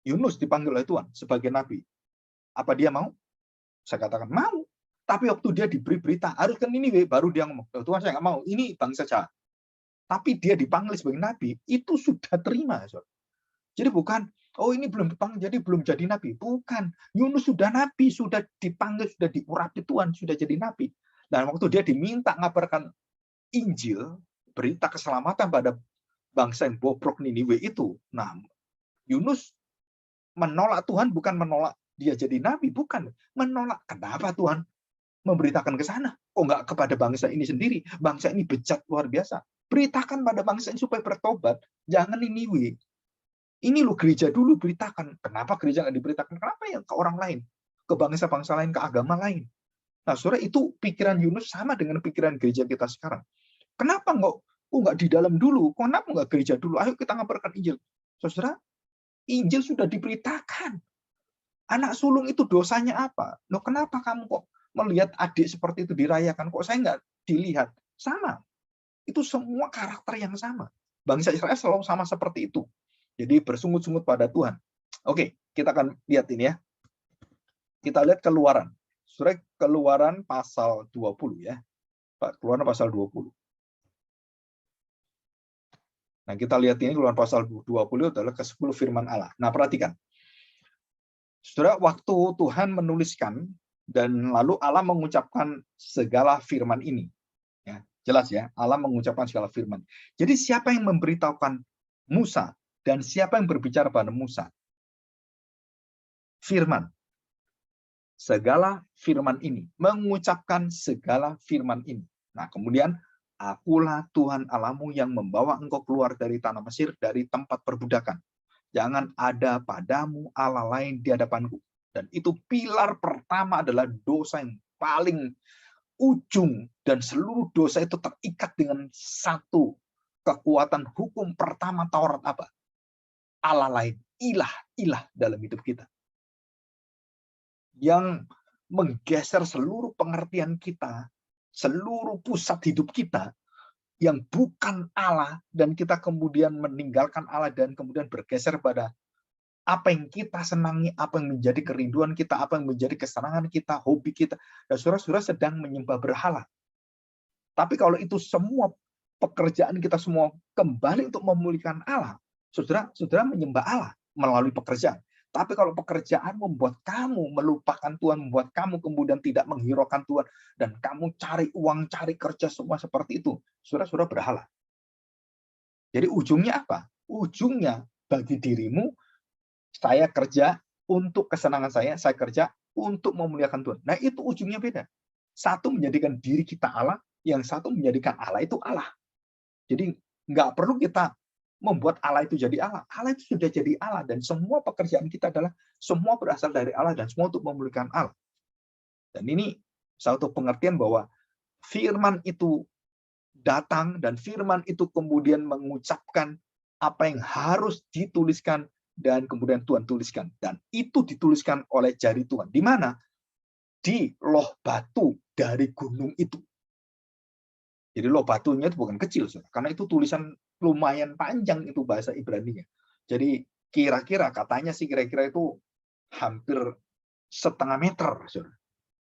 Yunus dipanggil oleh Tuhan sebagai nabi. Apa dia mau? Saya katakan mau. Tapi waktu dia diberi berita, harus ke Niniwe, baru dia ngomong, Tuhan saya nggak mau, ini bangsa jahat. Tapi dia dipanggil sebagai nabi, itu sudah terima. Jadi bukan, oh ini belum dipanggil, jadi belum jadi nabi. Bukan, Yunus sudah nabi, sudah dipanggil, sudah diurapi Tuhan, sudah jadi nabi. Dan waktu dia diminta ngabarkan Injil, berita keselamatan pada bangsa yang bobrok Niniwe itu, nah Yunus menolak Tuhan bukan menolak dia jadi nabi, bukan. Menolak, kenapa Tuhan memberitakan ke sana? Kok nggak kepada bangsa ini sendiri? Bangsa ini bejat luar biasa. Beritakan pada bangsa ini supaya bertobat. Jangan Niniwe. Ini loh gereja dulu beritakan. Kenapa gereja nggak diberitakan? Kenapa ya ke orang lain? Ke bangsa-bangsa lain, ke agama lain. Nah, saudara, itu pikiran Yunus sama dengan pikiran gereja kita sekarang. Kenapa nggak di dalam dulu? Kenapa nggak gereja dulu? Ayo kita ngabarkan Injil. Saudara, Injil sudah diberitakan. Anak sulung itu dosanya apa? Loh, kenapa kamu kok melihat adik seperti itu dirayakan? Kok saya nggak dilihat? Sama. Itu semua karakter yang sama. Bangsa Israel selalu sama seperti itu. Jadi bersungut-sungut pada Tuhan. Oke, kita akan lihat ini ya. Kita lihat Keluaran. Surat Keluaran pasal 20 ya. Keluaran pasal 20. Nah, kita lihat ini Keluaran pasal 20 adalah ke-10 firman Allah. Nah, perhatikan. Saudara, waktu Tuhan menuliskan dan lalu Allah mengucapkan segala firman ini. Ya, jelas ya, Allah mengucapkan segala firman. Jadi siapa yang memberitahukan Musa dan siapa yang berbicara pada Musa? Firman. Segala firman ini, mengucapkan segala firman ini. Nah, kemudian akulah Tuhan Allahmu yang membawa engkau keluar dari tanah Mesir, dari tempat perbudakan. Jangan ada padamu Allah lain di hadapanku. Dan itu pilar pertama adalah dosa yang paling ujung. Dan seluruh dosa itu terikat dengan satu kekuatan hukum pertama Taurat apa? Allah lain. Ilah dalam hidup kita. Yang menggeser seluruh pengertian kita, seluruh pusat hidup kita, yang bukan Allah, dan kita kemudian meninggalkan Allah dan kemudian bergeser pada apa yang kita senangi, apa yang menjadi kerinduan kita, apa yang menjadi kesenangan kita, hobi kita. Dan saudara-saudara sedang menyembah berhala. Tapi kalau itu semua pekerjaan kita semua kembali untuk memulihkan Allah, saudara menyembah Allah melalui pekerjaan. Tapi kalau pekerjaan membuat kamu melupakan Tuhan, membuat kamu kemudian tidak menghiraukan Tuhan, dan kamu cari uang, cari kerja, semua seperti itu, saudara berhala. Jadi ujungnya apa? Ujungnya bagi dirimu, saya kerja untuk kesenangan saya kerja untuk memuliakan Tuhan. Nah, itu ujungnya beda. Satu menjadikan diri kita Allah, yang satu menjadikan Allah itu Allah. Jadi nggak perlu kita membuat Allah itu jadi Allah. Allah itu sudah jadi Allah, dan semua pekerjaan kita adalah semua berasal dari Allah dan semua untuk memuliakan Allah. Dan ini satu pengertian bahwa firman itu datang dan firman itu kemudian mengucapkan apa yang harus dituliskan dan kemudian Tuhan tuliskan. Dan itu dituliskan oleh jari Tuhan. Di mana? Di loh batu dari gunung itu. Jadi loh batunya itu bukan kecil, karena itu tulisan lumayan panjang, itu bahasa Ibrani-nya. Jadi kira-kira katanya sih kira-kira itu hampir setengah meter,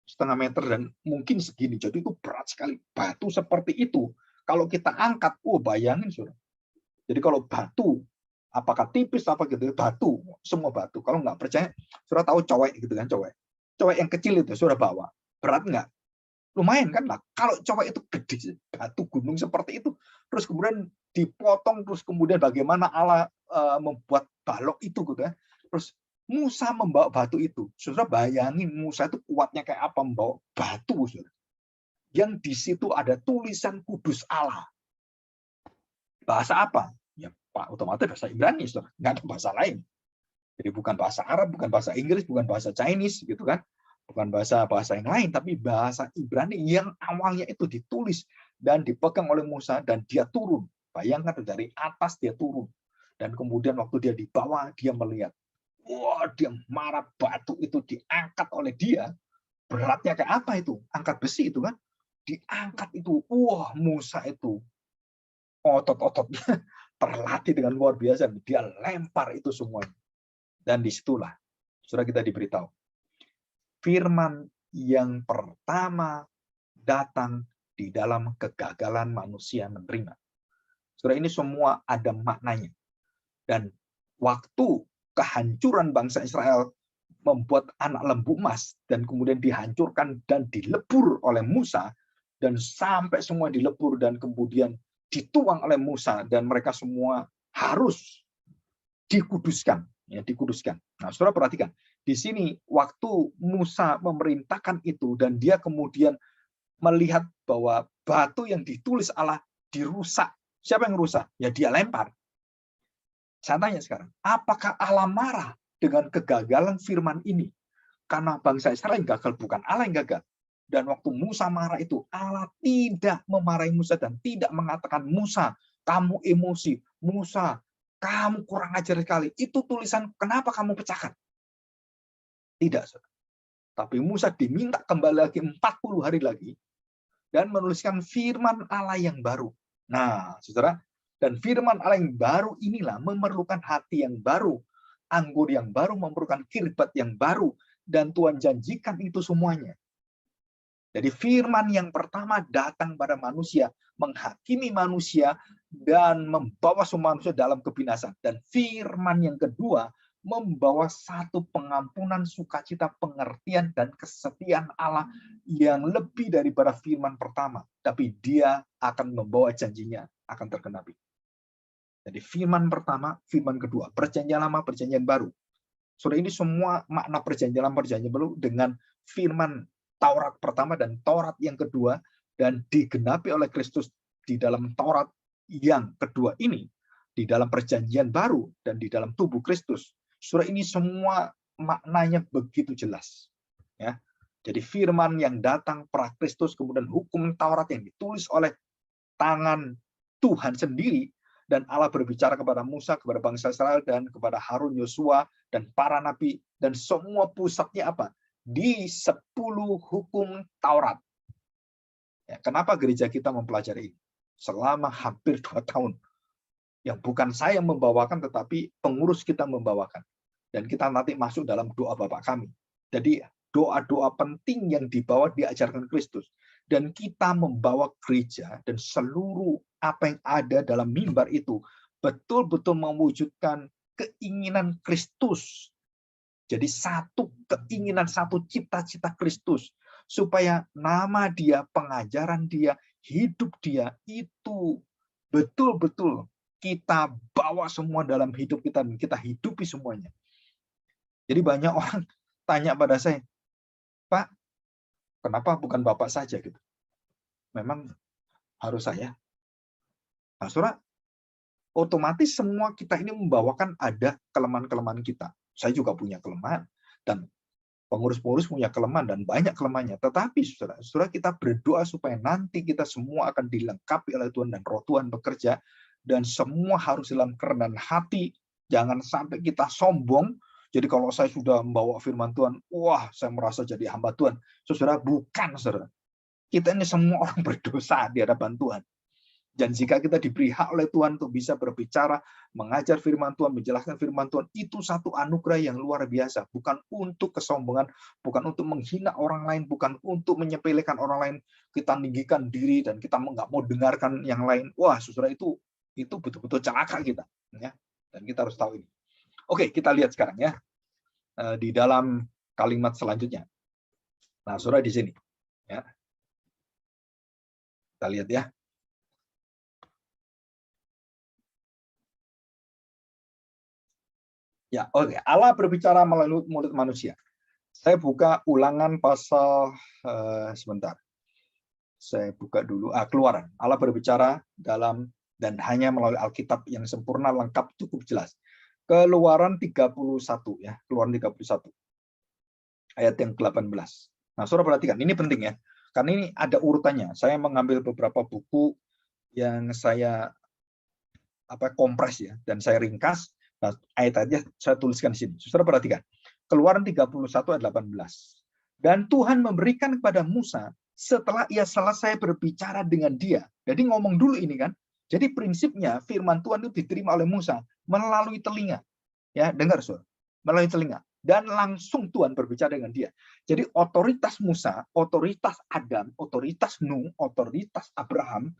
setengah meter dan mungkin segini. Jadi itu berat sekali. Batu seperti itu kalau kita angkat, bayangin, saudara. Jadi kalau batu Apakah tipis apa gitu, batu, semua batu. Kalau nggak percaya, saudara tahu cowek gitu kan, cowek yang kecil itu saudara bawa, berat nggak? Lumayan kan lah. Kalau cowek itu gede, batu gunung seperti itu, terus kemudian dipotong, terus kemudian bagaimana Allah membuat balok itu gitu ya. Terus Musa membawa batu itu. Saudara bayangin Musa itu kuatnya kayak apa membawa batu, saudara. Yang di situ ada tulisan kudus Allah. Bahasa apa? Ya, Pak, otomatis bahasa Ibrani, saudara. Nggak ada bahasa lain. Jadi bukan bahasa Arab, bukan bahasa Inggris, bukan bahasa Chinese, gitu kan? Bukan bahasa yang lain, tapi bahasa Ibrani yang awalnya itu ditulis dan dipegang oleh Musa dan dia turun. Bayangkan dari atas dia turun. Dan kemudian waktu dia dibawa, dia melihat. Wah, dia marah, batu itu diangkat oleh dia. Beratnya kayak apa itu? Angkat besi itu kan? Diangkat itu. Wah, Musa itu otot-ototnya terlatih dengan luar biasa. Dia lempar itu semuanya. Dan disitulah, saudara, kita diberitahu. Firman yang pertama datang di dalam kegagalan manusia menerima. Saudara, ini semua ada maknanya. Dan waktu kehancuran bangsa Israel membuat anak lembu emas dan kemudian dihancurkan dan dilebur oleh Musa, dan sampai semua dilebur dan kemudian dituang oleh Musa, dan mereka semua harus dikuduskan, ya, dikuduskan. Nah, saudara perhatikan, di sini waktu Musa memerintahkan itu dan dia kemudian melihat bahwa batu yang ditulis Allah dirusak. Siapa yang rusak? Ya dia lempar. Saya tanya sekarang, apakah Allah marah dengan kegagalan firman ini? Karena bangsa Israel yang gagal, bukan Allah yang gagal. Dan waktu Musa marah itu, Allah tidak memarahi Musa dan tidak mengatakan, Musa, kamu emosi. Musa, kamu kurang ajar sekali. Itu tulisan, kenapa kamu pecahkan? Tidak, saudara. Tapi Musa diminta kembali lagi 40 hari lagi dan menuliskan firman Allah yang baru. Nah, saudara, dan firman Allah yang baru inilah memerlukan hati yang baru, anggur yang baru memerlukan kirbat yang baru, dan Tuhan janjikan itu semuanya. Jadi firman yang pertama datang pada manusia, menghakimi manusia, dan membawa semua manusia dalam kebinasan. Dan firman yang kedua membawa satu pengampunan, sukacita, pengertian, dan kesetiaan Allah yang lebih daripada firman pertama. Tapi dia akan membawa janjinya akan tergenapi. Jadi firman pertama, firman kedua, perjanjian lama, perjanjian baru. Saudara, ini semua makna perjanjian lama, perjanjian baru dengan firman Taurat pertama dan Taurat yang kedua, dan digenapi oleh Kristus di dalam Taurat yang kedua ini, di dalam perjanjian baru dan di dalam tubuh Kristus. Saudara, ini semua maknanya begitu jelas. Ya. Jadi firman yang datang pra Kristus, kemudian hukum Taurat yang ditulis oleh tangan Tuhan sendiri, dan Allah berbicara kepada Musa, kepada bangsa Israel, dan kepada Harun, Yosua, dan para nabi, dan semua pusatnya apa? Di 10 hukum Taurat. Ya, kenapa gereja kita mempelajari ini? Selama hampir 2 tahun. Yang bukan saya yang membawakan, tetapi pengurus kita membawakan. Dan kita nanti masuk dalam doa Bapa kami. Jadi doa-doa penting yang dibawa diajarkan Kristus. Dan kita membawa gereja dan seluruh apa yang ada dalam mimbar itu betul-betul mewujudkan keinginan Kristus. Jadi satu keinginan, satu cita-cita Kristus. Supaya nama dia, pengajaran dia, hidup dia itu betul-betul kita bawa semua dalam hidup kita dan kita hidupi semuanya. Jadi banyak orang tanya pada saya, Pak, kenapa bukan Bapak saja gitu? Memang harus saya? Nah, saudara, otomatis semua kita ini membawakan ada kelemahan-kelemahan kita. Saya juga punya kelemahan, dan pengurus-pengurus punya kelemahan, dan banyak kelemahannya. Tetapi saudara, kita berdoa supaya nanti kita semua akan dilengkapi oleh Tuhan dan Roh Tuhan bekerja, dan semua harus dalam kerendahan hati. Jangan sampai kita sombong. Jadi kalau saya sudah membawa firman Tuhan, wah, saya merasa jadi hamba Tuhan. Saudara, bukan, saudara. Kita ini semua orang berdosa di hadapan Tuhan. Dan jika kita diberi hak oleh Tuhan untuk bisa berbicara, mengajar firman Tuhan, menjelaskan firman Tuhan, itu satu anugerah yang luar biasa. Bukan untuk kesombongan, bukan untuk menghina orang lain, bukan untuk menyepelekan orang lain. Kita meninggikan diri dan kita nggak mau dengarkan yang lain. Wah, saudara, itu betul-betul celaka kita. Ya. Dan kita harus tahu ini. Oke, kita lihat sekarang ya. Di dalam kalimat selanjutnya. Nah, saudara di sini. Ya. Kita lihat ya. Ya, oke. Allah berbicara melalui mulut manusia. Saya buka Ulangan pasal sebentar. Saya buka dulu. Keluaran. Allah berbicara dalam dan hanya melalui Alkitab yang sempurna, lengkap, cukup jelas. Keluaran 31 ya. Keluaran 31. Ayat yang ke-18. Nah, saudara perhatikan, ini penting ya. Karena ini ada urutannya. Saya mengambil beberapa buku yang saya kompres ya, dan saya ringkas. Nah, ayat-ayatnya saya tuliskan di sini. Saudara perhatikan. Keluaran 31 ayat 18. Dan Tuhan memberikan kepada Musa setelah ia selesai berbicara dengan dia. Jadi ngomong dulu ini kan. Jadi prinsipnya firman Tuhan itu diterima oleh Musa melalui telinga. Ya, dengar saudara. Melalui telinga. Dan langsung Tuhan berbicara dengan dia. Jadi otoritas Musa, otoritas Adam, otoritas Nuh, otoritas Abraham,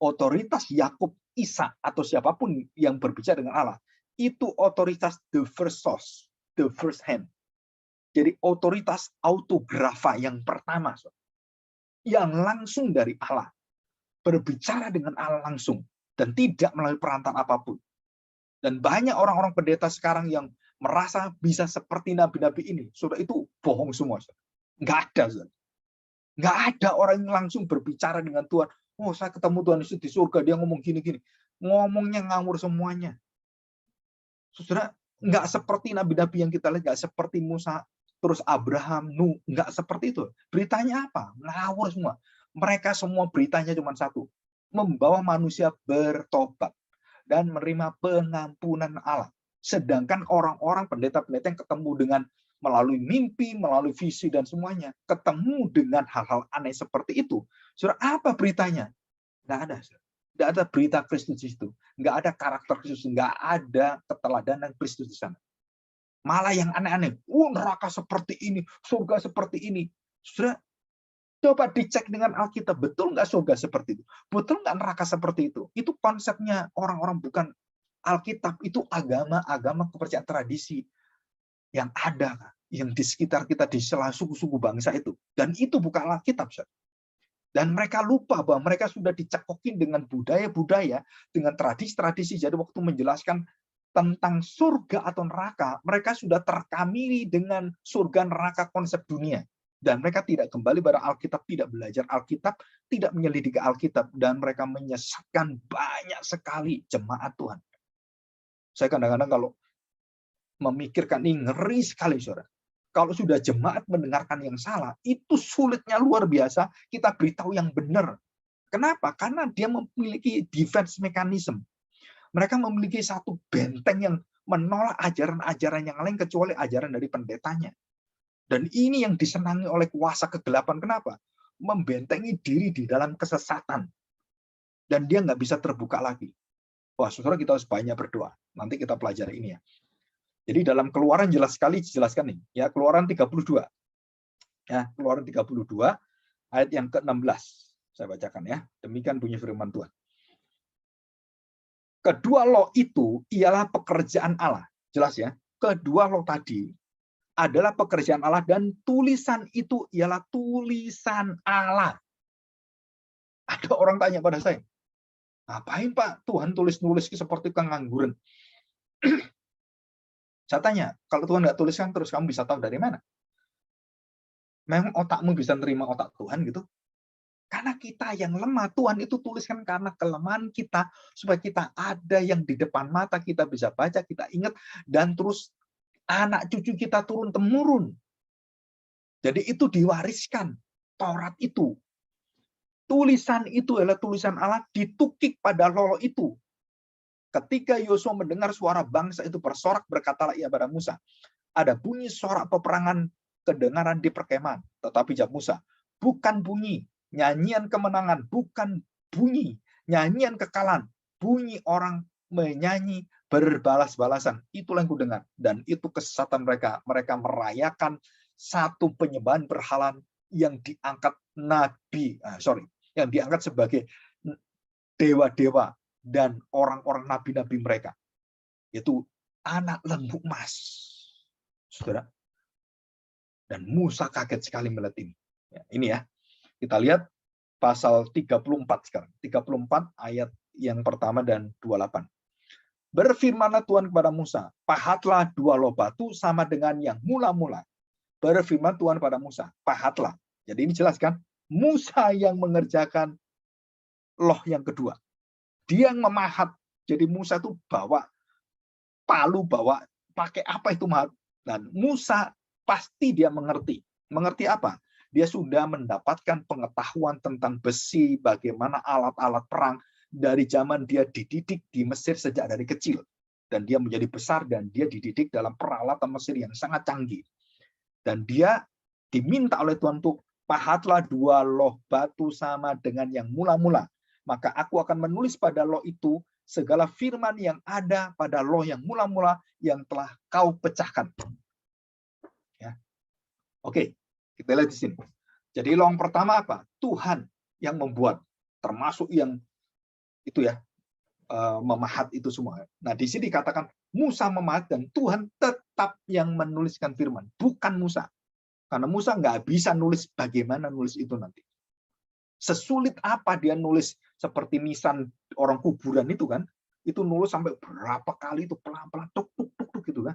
otoritas Yakub, Isa, atau siapapun yang berbicara dengan Allah, itu otoritas the first source, the first hand. Jadi otoritas autografa yang pertama, yang langsung dari Allah. Berbicara dengan Allah langsung, dan tidak melalui perantara apapun. Dan banyak orang-orang pendeta sekarang yang merasa bisa seperti nabi-nabi ini. Saudara, itu bohong semua. Nggak ada. Saudara. Nggak ada orang yang langsung berbicara dengan Tuhan. Oh, saya ketemu Tuhan Yesus di surga, dia ngomong gini-gini. Ngomongnya ngawur semuanya. Saudara, nggak seperti nabi-nabi yang kita lihat, nggak seperti Musa, terus Abraham, Nuh, nggak seperti itu. Beritanya apa? Ngawur semua. Mereka semua beritanya cuma satu. Membawa manusia bertobat dan menerima pengampunan Allah. Sedangkan orang-orang pendeta-pendeta yang ketemu dengan melalui mimpi, melalui visi dan semuanya, ketemu dengan hal-hal aneh seperti itu. Saudara, apa beritanya? Nggak ada. Nggak ada berita Kristus di situ. Nggak ada karakter Kristus. Nggak ada keteladanan Kristus di sana. Malah yang aneh-aneh. Neraka seperti ini, surga seperti ini. Saudara, coba dicek dengan Alkitab. Betul nggak surga seperti itu? Betul nggak neraka seperti itu? Itu konsepnya orang-orang bukan Alkitab. Itu agama kepercayaan tradisi yang ada, yang di sekitar kita, di sela suku-suku bangsa itu. Dan itu bukan Alkitab. Dan mereka lupa bahwa mereka sudah dicekokin dengan budaya-budaya, dengan tradisi-tradisi. Jadi waktu menjelaskan tentang surga atau neraka, mereka sudah terkamili dengan surga neraka konsep dunia. Dan mereka tidak kembali pada Alkitab, tidak belajar Alkitab, tidak menyelidiki Alkitab, dan mereka menyesatkan banyak sekali jemaat Tuhan. Saya kadang-kadang kalau memikirkan ini ngeri sekali, saudara. Kalau sudah jemaat mendengarkan yang salah, itu sulitnya luar biasa kita beritahu yang benar. Kenapa? Karena dia memiliki defense mechanism. Mereka memiliki satu benteng yang menolak ajaran-ajaran yang lain kecuali ajaran dari pendetanya. Dan ini yang disenangi oleh kuasa kegelapan. Kenapa? Membentengi diri di dalam kesesatan. Dan dia nggak bisa terbuka lagi. Wah, saudara, kita harus banyak berdoa. Nanti kita pelajari ini ya. Jadi dalam Keluaran jelas sekali dijelaskan nih. Ya, Keluaran 32. Ya, Keluaran 32 ayat yang ke-16. Saya bacakan ya. Demikian bunyi firman Tuhan. Kedua loh itu ialah pekerjaan Allah. Jelas ya. Kedua loh tadi adalah pekerjaan Allah dan tulisan itu ialah tulisan Allah. Ada orang tanya pada saya, ngapain Pak Tuhan tulis-nulis seperti pengangguran? Saya tanya, kalau Tuhan nggak tuliskan terus kamu bisa tahu dari mana? Memang otakmu bisa nerima otak Tuhan gitu? Karena kita yang lemah, Tuhan itu tuliskan karena kelemahan kita, supaya kita ada yang di depan mata, kita bisa baca, kita ingat, dan terus anak cucu kita turun-temurun. Jadi itu diwariskan, Taurat itu. Tulisan itu adalah tulisan Allah ditukik pada lolo itu. Ketika Yosua mendengar suara bangsa itu bersorak, berkatalah ia pada Musa, ada bunyi sorak peperangan kedengaran di perkemahan. Tetapi jawab Musa, bukan bunyi nyanyian kemenangan, bukan bunyi nyanyian kekalahan, bunyi orang menyanyi berbalas-balasan. Itulah yang kudengar. Dan itu kesesatan mereka. Mereka merayakan satu penyembahan berhala yang diangkat yang diangkat sebagai dewa-dewa dan orang-orang nabi-nabi mereka. yaitu anak lembu emas. Saudara. Dan Musa kaget sekali melihat ini. Ya, ini ya. Kita lihat pasal 34 sekarang. 34 ayat yang pertama dan 28. Berfirmanlah Tuhan kepada Musa, pahatlah 2 loh batu sama dengan yang mula-mula. Berfirman Tuhan pada Musa, pahatlah. Jadi ini jelas kan? Musa yang mengerjakan loh yang kedua. Dia yang memahat. Jadi Musa itu bawa palu, bawa pakai apa itu mahat. Dan Musa pasti dia mengerti. Mengerti apa? Dia sudah mendapatkan pengetahuan tentang besi, bagaimana alat-alat perang, dari zaman dia dididik di Mesir sejak dari kecil. Dan dia menjadi besar dan dia dididik dalam peralatan Mesir yang sangat canggih. Dan dia diminta oleh Tuhan untuk pahatlah 2 loh batu sama dengan yang mula-mula. Maka aku akan menulis pada loh itu segala firman yang ada pada loh yang mula-mula yang telah kau pecahkan. Ya. Oke, kita lihat di sini. Jadi loh yang pertama apa? Tuhan yang membuat, termasuk yang itu ya, memahat itu semua. Nah, di sini dikatakan Musa memahat dan Tuhan tetap yang menuliskan firman, bukan Musa. Karena Musa nggak bisa nulis bagaimana nulis itu nanti. Sesulit apa dia nulis seperti nisan orang kuburan itu kan, itu nulis sampai berapa kali itu pelan-pelan tuk tuk tuk tuk gitu kan.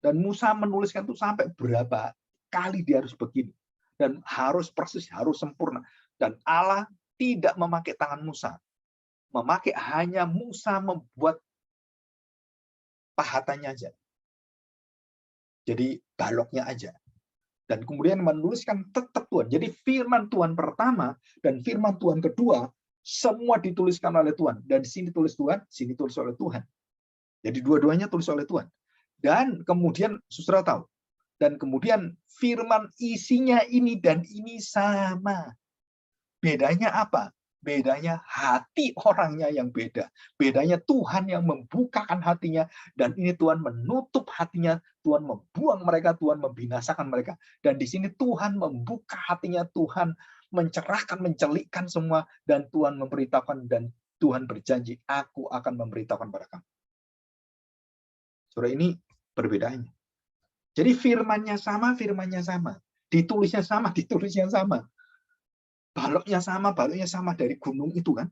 Dan Musa menuliskan itu sampai berapa kali dia harus begini. Dan harus persis, harus sempurna. Dan Allah tidak memakai tangan Musa. Memakai hanya Musa membuat pahatannya aja. Jadi baloknya aja. Dan kemudian menuliskan tetap Tuhan. Jadi firman Tuhan pertama dan firman Tuhan kedua semua dituliskan oleh Tuhan. Dan di sini tulis Tuhan, sini tulis oleh Tuhan. Jadi dua-duanya tulis oleh Tuhan. Dan kemudian saudara tahu. Dan kemudian firman isinya ini dan ini sama. Bedanya apa? Bedanya hati orangnya yang beda. Bedanya Tuhan yang membukakan hatinya. Dan ini Tuhan menutup hatinya. Tuhan membuang mereka. Tuhan membinasakan mereka. Dan di sini Tuhan membuka hatinya. Tuhan mencerahkan, mencelikkan semua. Dan Tuhan memberitahukan. Dan Tuhan berjanji, aku akan memberitahukan pada kamu. Saudara, ini perbedaannya. Jadi firmannya sama, firmannya sama. Ditulisnya sama, ditulisnya sama. Baloknya sama dari gunung itu kan.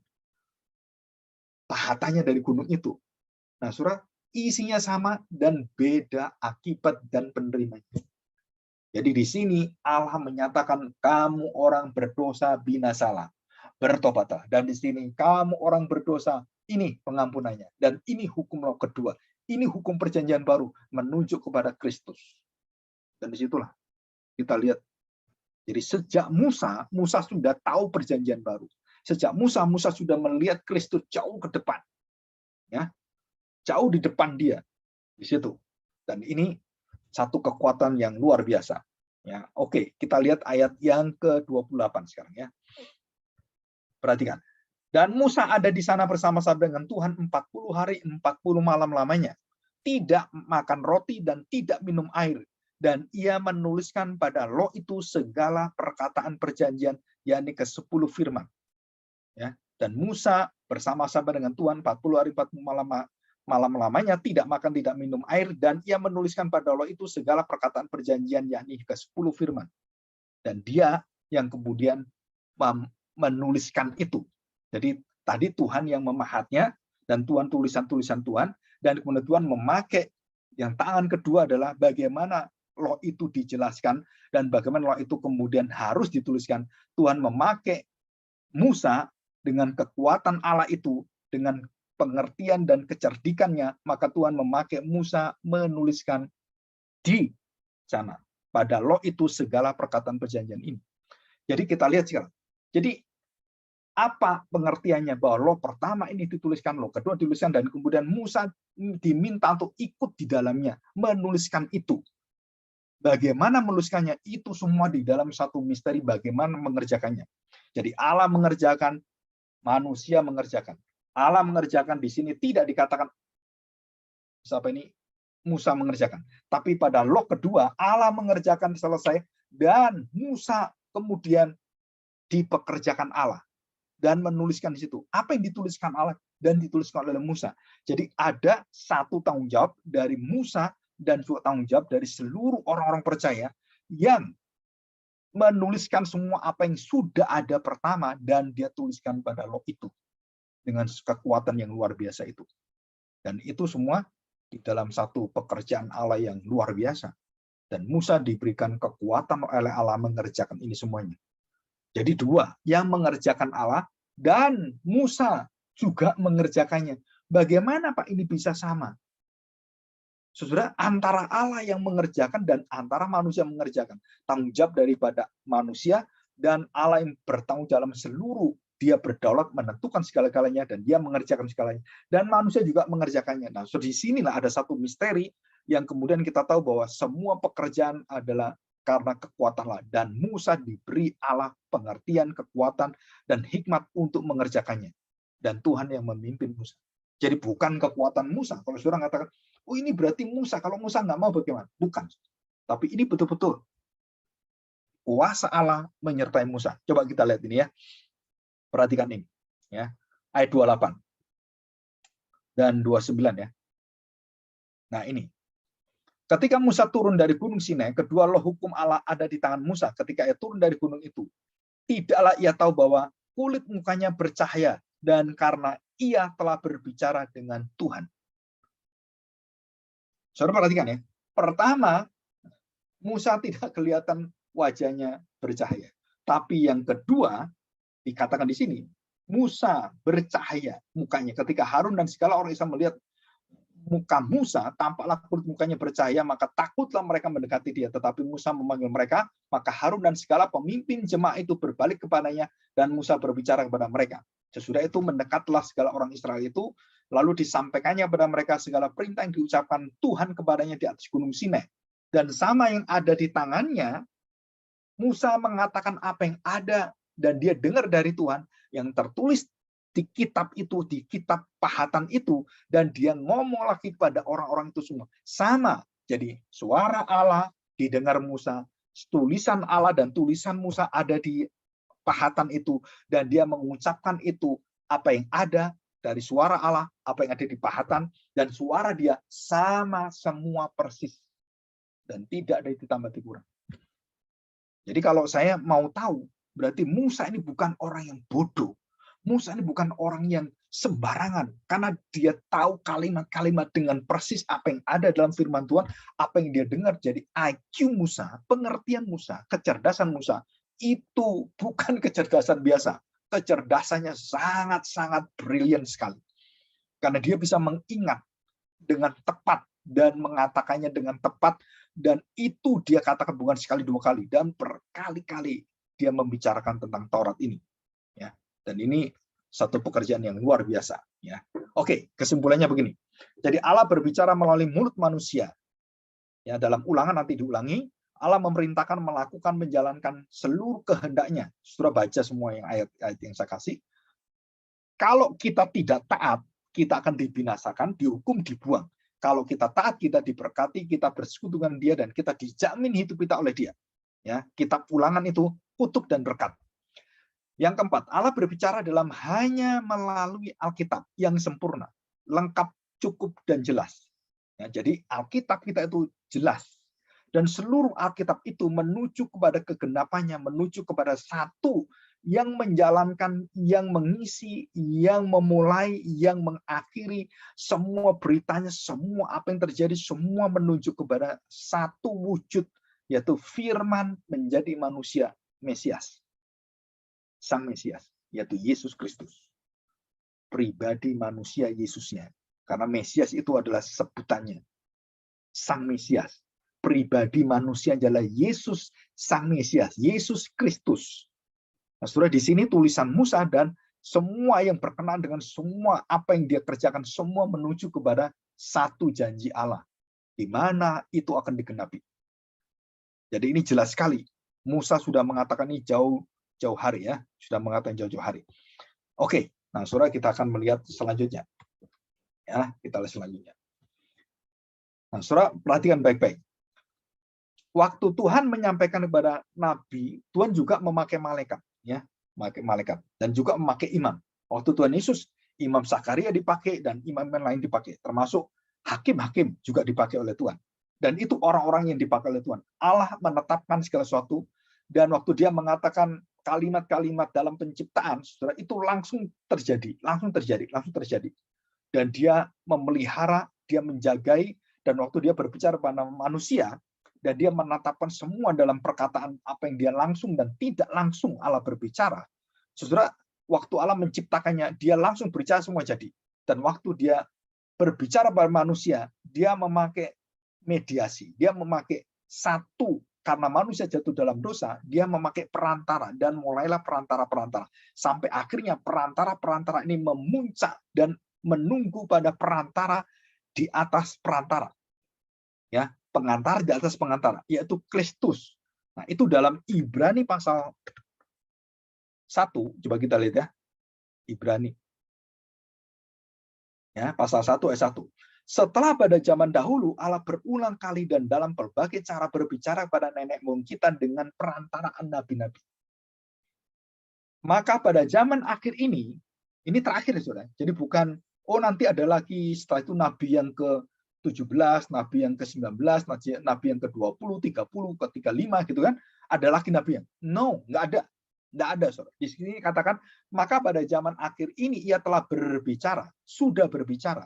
Pahatannya dari gunung itu. Nah, saudara, isinya sama dan beda akibat dan penerimanya. Jadi di sini Allah menyatakan kamu orang berdosa binasalah, bertobatlah. Dan di sini kamu orang berdosa, ini pengampunannya. Dan ini hukum law kedua. Ini hukum perjanjian baru menunjuk kepada Kristus. Dan disitulah kita lihat. Jadi sejak Musa sudah tahu perjanjian baru. Sejak Musa sudah melihat Kristus jauh ke depan. Ya. Jauh di depan dia. Di situ. Dan ini satu kekuatan yang luar biasa. Ya, oke, kita lihat ayat yang ke-28 sekarang ya. Perhatikan. Dan Musa ada di sana bersama-sama dengan Tuhan 40 hari 40 malam lamanya. Tidak makan roti dan tidak minum air. Dan ia menuliskan pada loh itu segala perkataan perjanjian, yakni ke-10 firman. Ya. Dan Musa bersama-sama dengan Tuhan 40 hari 40 malam lamanya, tidak makan, tidak minum air, dan ia menuliskan pada loh itu segala perkataan perjanjian, yakni ke-10 firman. Dan dia yang kemudian menuliskan itu. Jadi tadi Tuhan yang memahatnya, dan Tuhan tulisan-tulisan Tuhan, dan kemudian Tuhan memakai yang tangan kedua adalah bagaimana loh itu dijelaskan dan bagaimana loh itu kemudian harus dituliskan. Tuhan memakai Musa dengan kekuatan Allah itu, dengan pengertian dan kecerdikannya, maka Tuhan memakai Musa menuliskan di sana pada loh itu segala perkataan perjanjian ini. Jadi kita lihat sekarang. Jadi apa pengertiannya bahwa loh pertama ini dituliskan, loh kedua dituliskan, dan kemudian Musa diminta untuk ikut di dalamnya menuliskan itu. Bagaimana menuliskannya itu semua di dalam satu misteri, bagaimana mengerjakannya. Jadi Allah mengerjakan, manusia mengerjakan. Allah mengerjakan di sini tidak dikatakan siapa ini Musa mengerjakan, tapi pada loh kedua Allah mengerjakan selesai dan Musa kemudian dipekerjakan Allah dan menuliskan di situ. Apa yang dituliskan Allah? dan dituliskan oleh Musa. Jadi ada satu tanggung jawab dari Musa dan juga tanggung jawab dari seluruh orang-orang percaya yang menuliskan semua apa yang sudah ada pertama dan dia tuliskan pada Loh itu dengan kekuatan yang luar biasa itu. Dan itu semua di dalam satu pekerjaan Allah yang luar biasa. Dan Musa diberikan kekuatan oleh Allah mengerjakan ini semuanya. Jadi dua, yang mengerjakan Allah dan Musa juga mengerjakannya. Bagaimana Pak ini bisa sama? Saudara, antara Allah yang mengerjakan dan antara manusia mengerjakan. Tanggung jawab daripada manusia dan Allah yang bertanggung jawab dalam seluruh. Dia berdaulat menentukan segala-galanya dan dia mengerjakan segalanya. Dan manusia juga mengerjakannya. Nah, so di sinilah ada satu misteri yang kemudian kita tahu bahwa semua pekerjaan adalah karena kekuatan Allah. Dan Musa diberi Allah pengertian, kekuatan, dan hikmat untuk mengerjakannya. Dan Tuhan yang memimpin Musa. Jadi bukan kekuatan Musa. Kalau saudara katakan, oh ini berarti Musa. Kalau Musa nggak mau bagaimana? Bukan. Tapi ini betul-betul kuasa Allah menyertai Musa. Coba kita lihat ini ya. Perhatikan ini. Ya. Ayat 28 dan 29 ya. Nah ini. Ketika Musa turun dari Gunung Sinai, kedua loh hukum Allah ada di tangan Musa. Ketika ia turun dari gunung itu, tidaklah ia tahu bahwa kulit mukanya bercahaya, dan karena ia telah berbicara dengan Tuhan. Saudara perhatikan ya. Pertama, Musa tidak kelihatan wajahnya bercahaya. Tapi yang kedua, dikatakan di sini, Musa bercahaya mukanya. Ketika Harun dan segala orang Israel melihat muka Musa, tampaklah kulit mukanya bercahaya, maka takutlah mereka mendekati dia. Tetapi Musa memanggil mereka, maka Harun dan segala pemimpin jemaah itu berbalik kepadanya, dan Musa berbicara kepada mereka. Sesudah itu mendekatlah segala orang Israel itu, lalu disampaikannya kepada mereka segala perintah yang diucapkan Tuhan kepadanya di atas gunung Sinai. Dan sama yang ada di tangannya, Musa mengatakan apa yang ada, dan dia dengar dari Tuhan, yang tertulis di kitab itu, di kitab pahatan itu, dan dia ngomong lagi kepada orang-orang itu semua. Sama, jadi suara Allah didengar Musa, tulisan Allah dan tulisan Musa ada di pahatan itu, dan dia mengucapkan itu, apa yang ada dari suara Allah, apa yang ada di pahatan, dan suara dia sama semua persis. Dan tidak ada ditambah dikurang. Jadi kalau saya mau tahu, berarti Musa ini bukan orang yang bodoh. Musa ini bukan orang yang sembarangan, karena dia tahu kalimat-kalimat dengan persis apa yang ada dalam firman Tuhan, apa yang dia dengar. Jadi IQ Musa, pengertian Musa, kecerdasan Musa, itu bukan kecerdasan biasa. Kecerdasannya sangat-sangat brilian sekali. Karena dia bisa mengingat dengan tepat dan mengatakannya dengan tepat, dan itu dia katakan bukan sekali dua kali, dan berkali-kali dia membicarakan tentang Taurat ini. Ya. Dan ini satu pekerjaan yang luar biasa. Ya. Oke, kesimpulannya begini. Jadi Allah berbicara melalui mulut manusia. Ya, dalam Ulangan nanti diulangi, Allah memerintahkan melakukan, menjalankan seluruh kehendaknya. Saudara baca semua yang ayat-ayat yang saya kasih. Kalau kita tidak taat, kita akan dibinasakan, dihukum, dibuang. Kalau kita taat, kita diberkati, kita bersekutu dengan dia, dan kita dijamin hidup kita oleh dia. Ya, kitab Ulangan itu kutuk dan berkat. Yang keempat, Allah berbicara dalam hanya melalui Alkitab yang sempurna, lengkap, cukup, dan jelas. Ya, jadi Alkitab kita itu jelas. Dan seluruh Alkitab itu menuju kepada kegenapannya, menuju kepada satu yang menjalankan, yang mengisi, yang memulai, yang mengakhiri semua beritanya, semua apa yang terjadi, semua menuju kepada satu wujud, yaitu firman menjadi manusia, Mesias. Sang Mesias, yaitu Yesus Kristus. Pribadi manusia Yesusnya. Karena Mesias itu adalah sebutannya. Sang Mesias. Pribadi manusia adalah Yesus, Sang Mesias. Yesus Kristus. Nah, saudara, di sini tulisan Musa dan semua yang berkenaan dengan semua apa yang dia kerjakan, semua menuju kepada satu janji Allah. Di mana itu akan digenapi. Jadi ini jelas sekali. Musa sudah mengatakan ini jauh hari ya, sudah mengatakan jauh-jauh hari. Oke, nah saudara kita akan melihat selanjutnya. Ya, kita lihat selanjutnya. Nah, saudara perhatikan baik-baik. Waktu Tuhan menyampaikan kepada nabi, Tuhan juga memakai malaikat, ya, memakai malaikat dan juga memakai imam. Waktu Tuhan Yesus Imam Zakaria dipakai, dan imam lain dipakai. Termasuk hakim-hakim juga dipakai oleh Tuhan. Dan itu orang-orang yang dipakai oleh Tuhan. Allah menetapkan segala sesuatu, dan waktu dia mengatakan kalimat-kalimat dalam penciptaan, saudara, itu langsung terjadi. Dan dia memelihara, dia menjagai, dan waktu dia berbicara pada manusia, dan dia menetapkan semua dalam perkataan apa yang dia langsung dan tidak langsung Allah berbicara. Saudara, waktu Allah menciptakannya, dia langsung berbicara semua jadi. Dan waktu dia berbicara pada manusia, dia memakai mediasi. Dia memakai satu, karena manusia jatuh dalam dosa, dia memakai perantara, dan mulailah perantara-perantara. Sampai akhirnya perantara-perantara ini memuncak dan menunggu pada perantara di atas perantara. Ya, pengantar di atas pengantara, yaitu Kristus. Nah, itu dalam Ibrani pasal 1, coba kita lihat ya. Ibrani. Ya, pasal 1 ayat 1. Setelah pada zaman dahulu Allah berulang kali dan dalam berbagai cara berbicara pada nenek moyang kita dengan perantaraan nabi-nabi. Maka pada zaman akhir ini terakhir, Saudara. Jadi bukan nanti ada lagi setelah itu nabi yang ke-17, nabi yang ke-19, nabi yang ke-20, 30, ke-35 gitu kan. Ada lagi nabi yang nggak ada. Nggak ada, Saudara. Di sini katakan, maka pada zaman akhir ini ia telah berbicara, sudah berbicara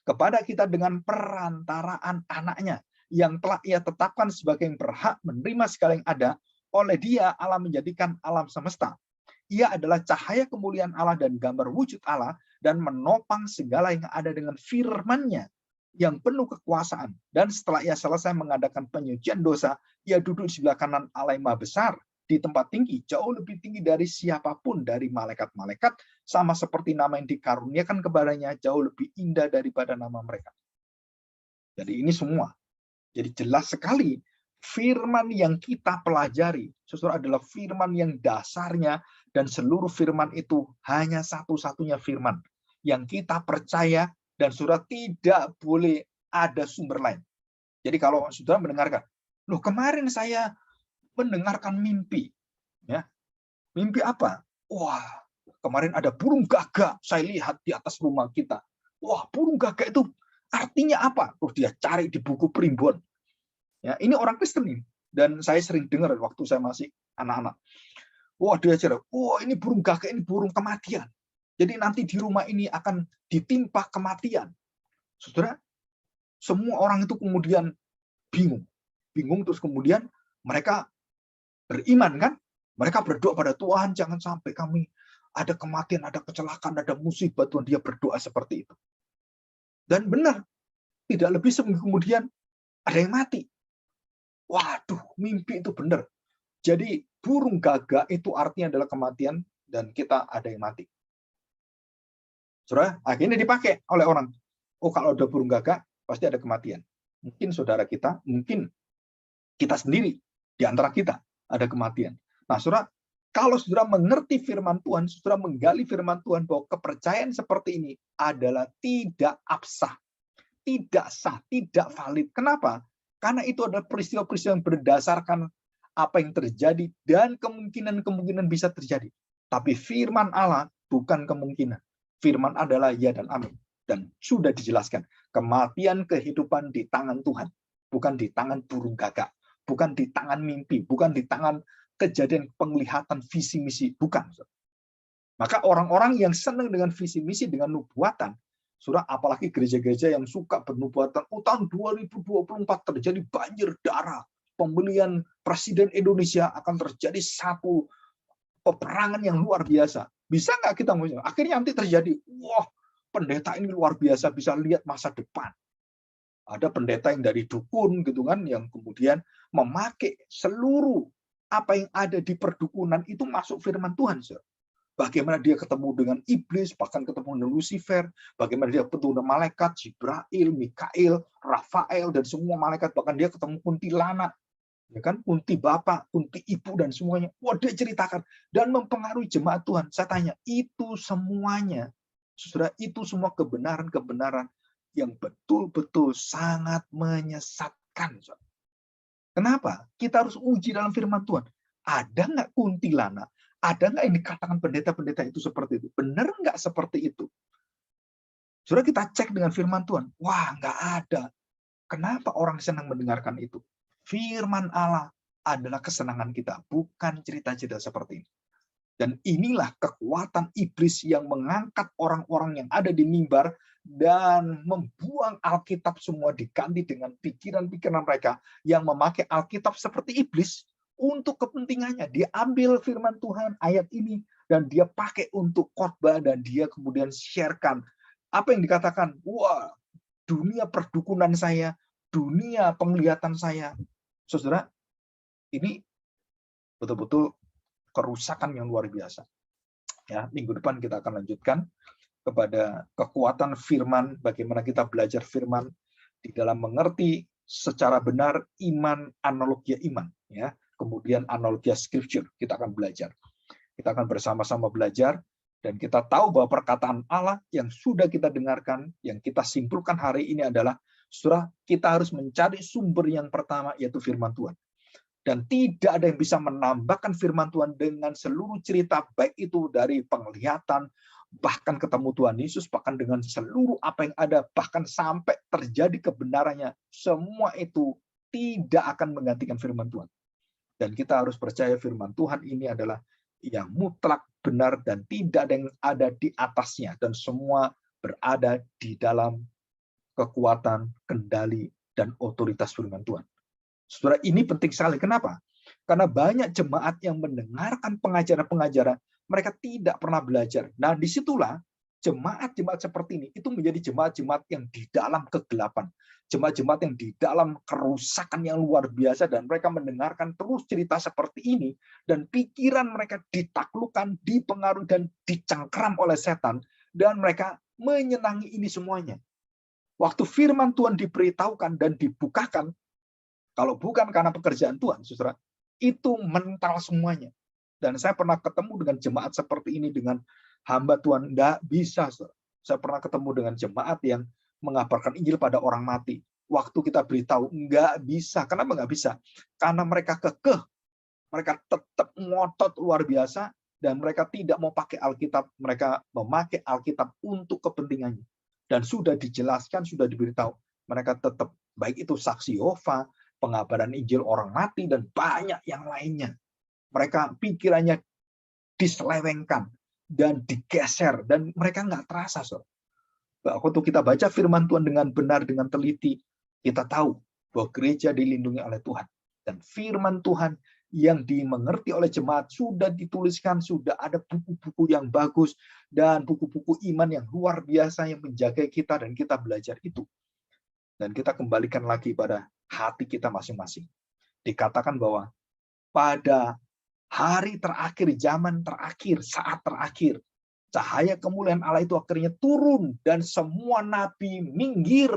kepada kita dengan perantaraan anaknya yang telah ia tetapkan sebagai yang berhak menerima segala yang ada. Oleh dia Allah menjadikan alam semesta. Ia adalah cahaya kemuliaan Allah dan gambar wujud Allah, dan menopang segala yang ada dengan firman-Nya yang penuh kekuasaan. Dan setelah ia selesai mengadakan penyucian dosa, ia duduk di sebelah kanan Allah yang Maha Besar, di tempat tinggi, jauh lebih tinggi dari siapapun dari malaikat-malaikat, sama seperti nama yang dikaruniakan kepadanya jauh lebih indah daripada nama mereka. Jadi ini semua. Jadi jelas sekali firman yang kita pelajari, saudara, adalah firman yang dasarnya, dan seluruh firman itu hanya satu-satunya firman yang kita percaya, dan saudara tidak boleh ada sumber lain. Jadi kalau saudara mendengarkan, loh kemarin saya mendengarkan mimpi, ya mimpi apa? Wah, kemarin ada burung gagak, saya lihat di atas rumah kita. Wah, burung gagak itu artinya apa? Terus dia cari di buku primbon. Ya, ini orang Kristen ini, dan saya sering dengar waktu saya masih anak-anak. Wah, dia cerita, wah ini burung gagak, ini burung kematian. Jadi nanti di rumah ini akan ditimpa kematian. Saudara, semua orang itu kemudian bingung terus kemudian mereka beriman kan? Mereka berdoa pada Tuhan, jangan sampai kami ada kematian, ada kecelakaan, ada musibah. Tuhan, dia berdoa seperti itu. Dan benar, tidak lebih seminggu kemudian ada yang mati. Waduh, mimpi itu benar. Jadi burung gagak itu artinya adalah kematian, dan kita ada yang mati. Saudara, akhirnya dipakai oleh orang. Oh, kalau ada burung gagak, pasti ada kematian. Mungkin saudara kita, mungkin kita sendiri, di antara kita, ada kematian. Nah, saudara, kalau saudara mengerti firman Tuhan, saudara menggali firman Tuhan bahwa kepercayaan seperti ini adalah tidak absah, tidak sah, tidak valid. Kenapa? Karena itu adalah peristiwa-peristiwa yang berdasarkan apa yang terjadi dan kemungkinan-kemungkinan bisa terjadi. Tapi firman Allah bukan kemungkinan. Firman adalah ya dan amin. Dan sudah dijelaskan, kematian, kehidupan di tangan Tuhan, bukan di tangan burung gagak, bukan di tangan mimpi, bukan di tangan kejadian penglihatan visi misi, bukan. Maka orang-orang yang senang dengan visi misi, dengan nubuatan, saudara, apalagi gereja-gereja yang suka bernubuatan, tahun 2024 terjadi banjir darah, pemilihan presiden Indonesia akan terjadi satu peperangan yang luar biasa. Bisa nggak kita ngomong? Akhirnya nanti terjadi, wah, pendeta ini luar biasa, bisa lihat masa depan. Ada pendeta yang dari dukun gitu kan, yang kemudian memakai seluruh apa yang ada di perdukunan itu masuk firman Tuhan. Bagaimana dia ketemu dengan iblis, bahkan ketemu dengan Lucifer, bagaimana dia ketemu dengan malaikat, Jibril, Mikail, Rafael, dan semua malaikat, bahkan dia ketemu kuntilanak, ya kan, kunti bapak, kunti ibu, dan semuanya. Wah, dia ceritakan dan mempengaruhi jemaat Tuhan. Saya tanya, itu semuanya, saudara, itu semua kebenaran-kebenaran yang betul-betul sangat menyesatkan. Kenapa? Kita harus uji dalam firman Tuhan. Ada nggak kuntilanak? Ada nggak yang dikatakan pendeta-pendeta itu seperti itu? Benar nggak seperti itu? Saudara, kita cek dengan firman Tuhan. Wah, nggak ada. Kenapa orang senang mendengarkan itu? Firman Allah adalah kesenangan kita, bukan cerita-cerita seperti ini. Dan inilah kekuatan iblis yang mengangkat orang-orang yang ada di mimbar dan membuang Alkitab semua diganti dengan pikiran-pikiran mereka yang memakai Alkitab seperti iblis untuk kepentingannya. Dia ambil firman Tuhan ayat ini dan dia pakai untuk khotbah dan dia kemudian sharekan. Apa yang dikatakan? Wah, dunia perdukunan saya, dunia penglihatan saya. Saudara, ini betul-betul kerusakan yang luar biasa. Ya, minggu depan kita akan lanjutkan kepada kekuatan firman, bagaimana kita belajar firman di dalam mengerti secara benar iman, analogia iman, ya. Kemudian analogia scripture kita akan belajar. Kita akan bersama-sama belajar dan kita tahu bahwa perkataan Allah yang sudah kita dengarkan, yang kita simpulkan hari ini adalah saudara, kita harus mencari sumber yang pertama yaitu firman Tuhan. Dan tidak ada yang bisa menambahkan firman Tuhan dengan seluruh cerita, baik itu dari penglihatan, bahkan ketemu Tuhan Yesus, bahkan dengan seluruh apa yang ada, bahkan sampai terjadi kebenarannya. Semua itu tidak akan menggantikan firman Tuhan. Dan kita harus percaya firman Tuhan ini adalah yang mutlak, benar, dan tidak ada yang ada di atasnya. Dan semua berada di dalam kekuatan, kendali, dan otoritas firman Tuhan. Saudara, ini penting sekali. Kenapa? Karena banyak jemaat yang mendengarkan pengajaran-pengajaran, mereka tidak pernah belajar. Nah, disitulah jemaat-jemaat seperti ini, itu menjadi jemaat-jemaat yang di dalam kegelapan. Jemaat-jemaat yang di dalam kerusakan yang luar biasa, dan mereka mendengarkan terus cerita seperti ini, dan pikiran mereka ditaklukkan, dipengaruhi, dan dicengkram oleh setan, dan mereka menyenangi ini semuanya. Waktu firman Tuhan diberitahukan dan dibukakan, kalau bukan karena pekerjaan Tuhan, saudara, itu mental semuanya. Dan saya pernah ketemu dengan jemaat seperti ini dengan hamba Tuhan. Nggak bisa, saudara. Saya pernah ketemu dengan jemaat yang mengabarkan Injil pada orang mati. Waktu kita beritahu, nggak bisa. Kenapa nggak bisa? Karena mereka kekeh. Mereka tetap ngotot luar biasa. Dan mereka tidak mau pakai Alkitab. Mereka memakai Alkitab untuk kepentingannya. Dan sudah dijelaskan, sudah diberitahu. Mereka tetap, baik itu saksi Yehova, pengabaran Injil orang mati, dan banyak yang lainnya. Mereka pikirannya diselewengkan dan digeser, dan mereka nggak terasa. Waktu kita baca firman Tuhan dengan benar, dengan teliti, kita tahu bahwa gereja dilindungi oleh Tuhan. Dan firman Tuhan yang dimengerti oleh jemaat sudah dituliskan, sudah ada buku-buku yang bagus, dan buku-buku iman yang luar biasa yang menjaga kita, dan kita belajar itu. Dan kita kembalikan lagi pada hati kita masing-masing. Dikatakan bahwa pada hari terakhir, zaman terakhir, saat terakhir, cahaya kemuliaan Allah itu akhirnya turun dan semua nabi minggir,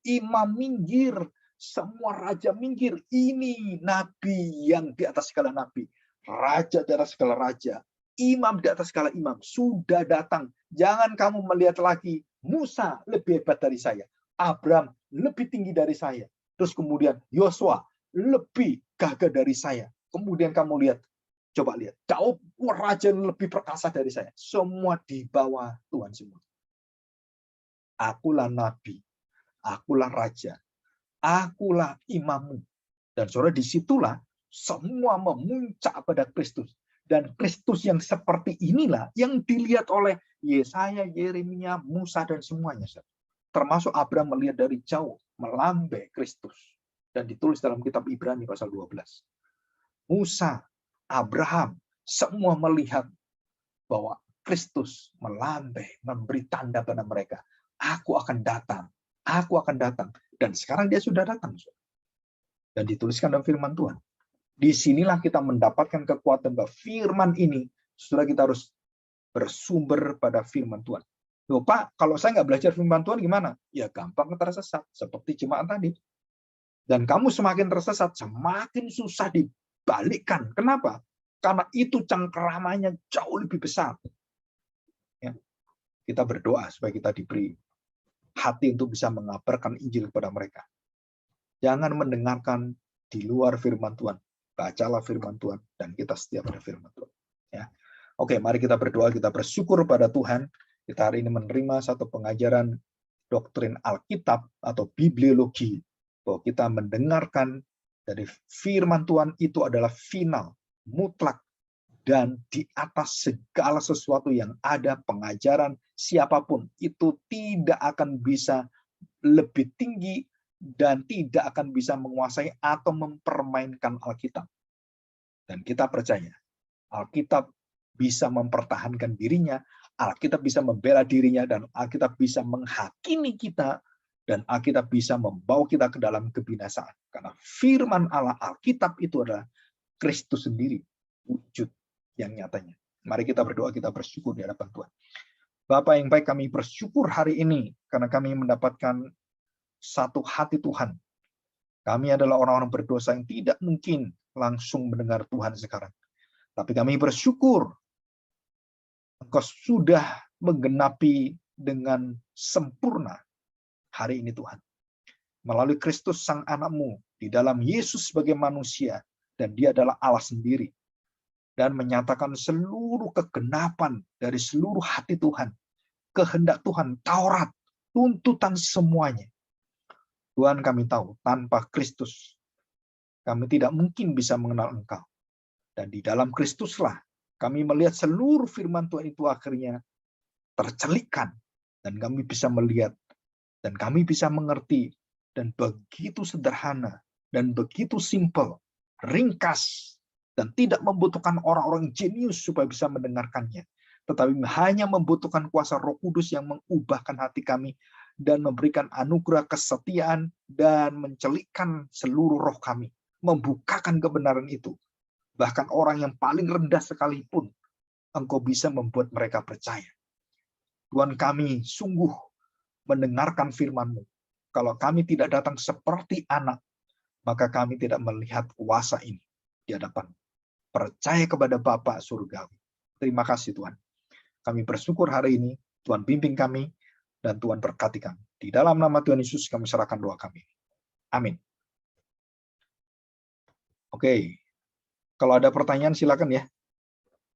imam minggir, semua raja minggir. Ini nabi yang di atas segala nabi, raja di atas segala raja, imam di atas segala imam sudah datang. Jangan kamu melihat lagi Musa lebih hebat dari saya, Abraham lebih tinggi dari saya, terus kemudian Yosua lebih gagah dari saya. Kemudian kamu lihat, coba lihat, Daud raja lebih perkasa dari saya. Semua di bawah Tuhan semua. Akulah nabi, akulah raja, akulah imammu. Dan saudara, disitulah semua memuncak pada Kristus. Dan Kristus yang seperti inilah yang dilihat oleh Yesaya, Yeremia, Musa, dan semuanya. Termasuk Abraham melihat dari jauh, melambai Kristus. Dan ditulis dalam kitab Ibrani pasal 12. Musa, Abraham, semua melihat bahwa Kristus melambai, memberi tanda pada mereka. Aku akan datang, aku akan datang. Dan sekarang dia sudah datang. Dan dituliskan dalam firman Tuhan. Disinilah kita mendapatkan kekuatan bahwa firman ini, saudara, kita harus bersumber pada firman Tuhan. Loh, Pak, kalau saya nggak belajar firman Tuhan gimana? Ya gampang tersesat, seperti jemaat tadi. Dan kamu semakin tersesat, semakin susah dibalikkan. Kenapa? Karena itu cengkeramannya jauh lebih besar. Ya. Kita berdoa supaya kita diberi hati untuk bisa mengabarkan Injil kepada mereka. Jangan mendengarkan di luar firman Tuhan. Bacalah firman Tuhan, dan kita setia pada firman Tuhan. Ya. Oke, mari kita berdoa, kita bersyukur pada Tuhan. Kita hari ini menerima satu pengajaran doktrin Alkitab atau bibliologi, bahwa kita mendengarkan dari firman Tuhan itu adalah final, mutlak, dan di atas segala sesuatu yang ada, pengajaran siapapun itu tidak akan bisa lebih tinggi dan tidak akan bisa menguasai atau mempermainkan Alkitab. Dan kita percaya Alkitab bisa mempertahankan dirinya, Alkitab bisa membela dirinya, dan Alkitab bisa menghakimi kita, dan Alkitab bisa membawa kita ke dalam kebinasaan. Karena firman Allah Alkitab itu adalah Kristus sendiri, wujud yang nyatanya. Mari kita berdoa, kita bersyukur di hadapan Tuhan. Bapa yang baik, kami bersyukur hari ini karena kami mendapatkan satu hati Tuhan. Kami adalah orang-orang berdosa yang tidak mungkin langsung mendengar Tuhan sekarang. Tapi kami bersyukur Engkau sudah menggenapi dengan sempurna hari ini Tuhan. Melalui Kristus Sang Anak-Mu, di dalam Yesus sebagai manusia, dan Dia adalah Allah sendiri. Dan menyatakan seluruh kegenapan dari seluruh hati Tuhan, kehendak Tuhan, Taurat, tuntutan semuanya. Tuhan, kami tahu, tanpa Kristus, kami tidak mungkin bisa mengenal Engkau. Dan di dalam Kristuslah, kami melihat seluruh firman Tuhan itu akhirnya tercelikkan. Dan kami bisa melihat, dan kami bisa mengerti, dan begitu sederhana, dan begitu simpel, ringkas, dan tidak membutuhkan orang-orang jenius supaya bisa mendengarkannya. Tetapi hanya membutuhkan kuasa Roh Kudus yang mengubahkan hati kami dan memberikan anugerah kesetiaan dan mencelikkan seluruh roh kami, membukakan kebenaran itu. Bahkan orang yang paling rendah sekalipun, Engkau bisa membuat mereka percaya. Tuhan, kami sungguh mendengarkan firman-Mu. Kalau kami tidak datang seperti anak, maka kami tidak melihat kuasa ini di hadapan. Percaya kepada Bapa Surgawi. Terima kasih Tuhan. Kami bersyukur hari ini, Tuhan bimbing kami, dan Tuhan berkati kami. Di dalam nama Tuhan Yesus kami serahkan doa kami. Amin. Oke, kalau ada pertanyaan silakan ya.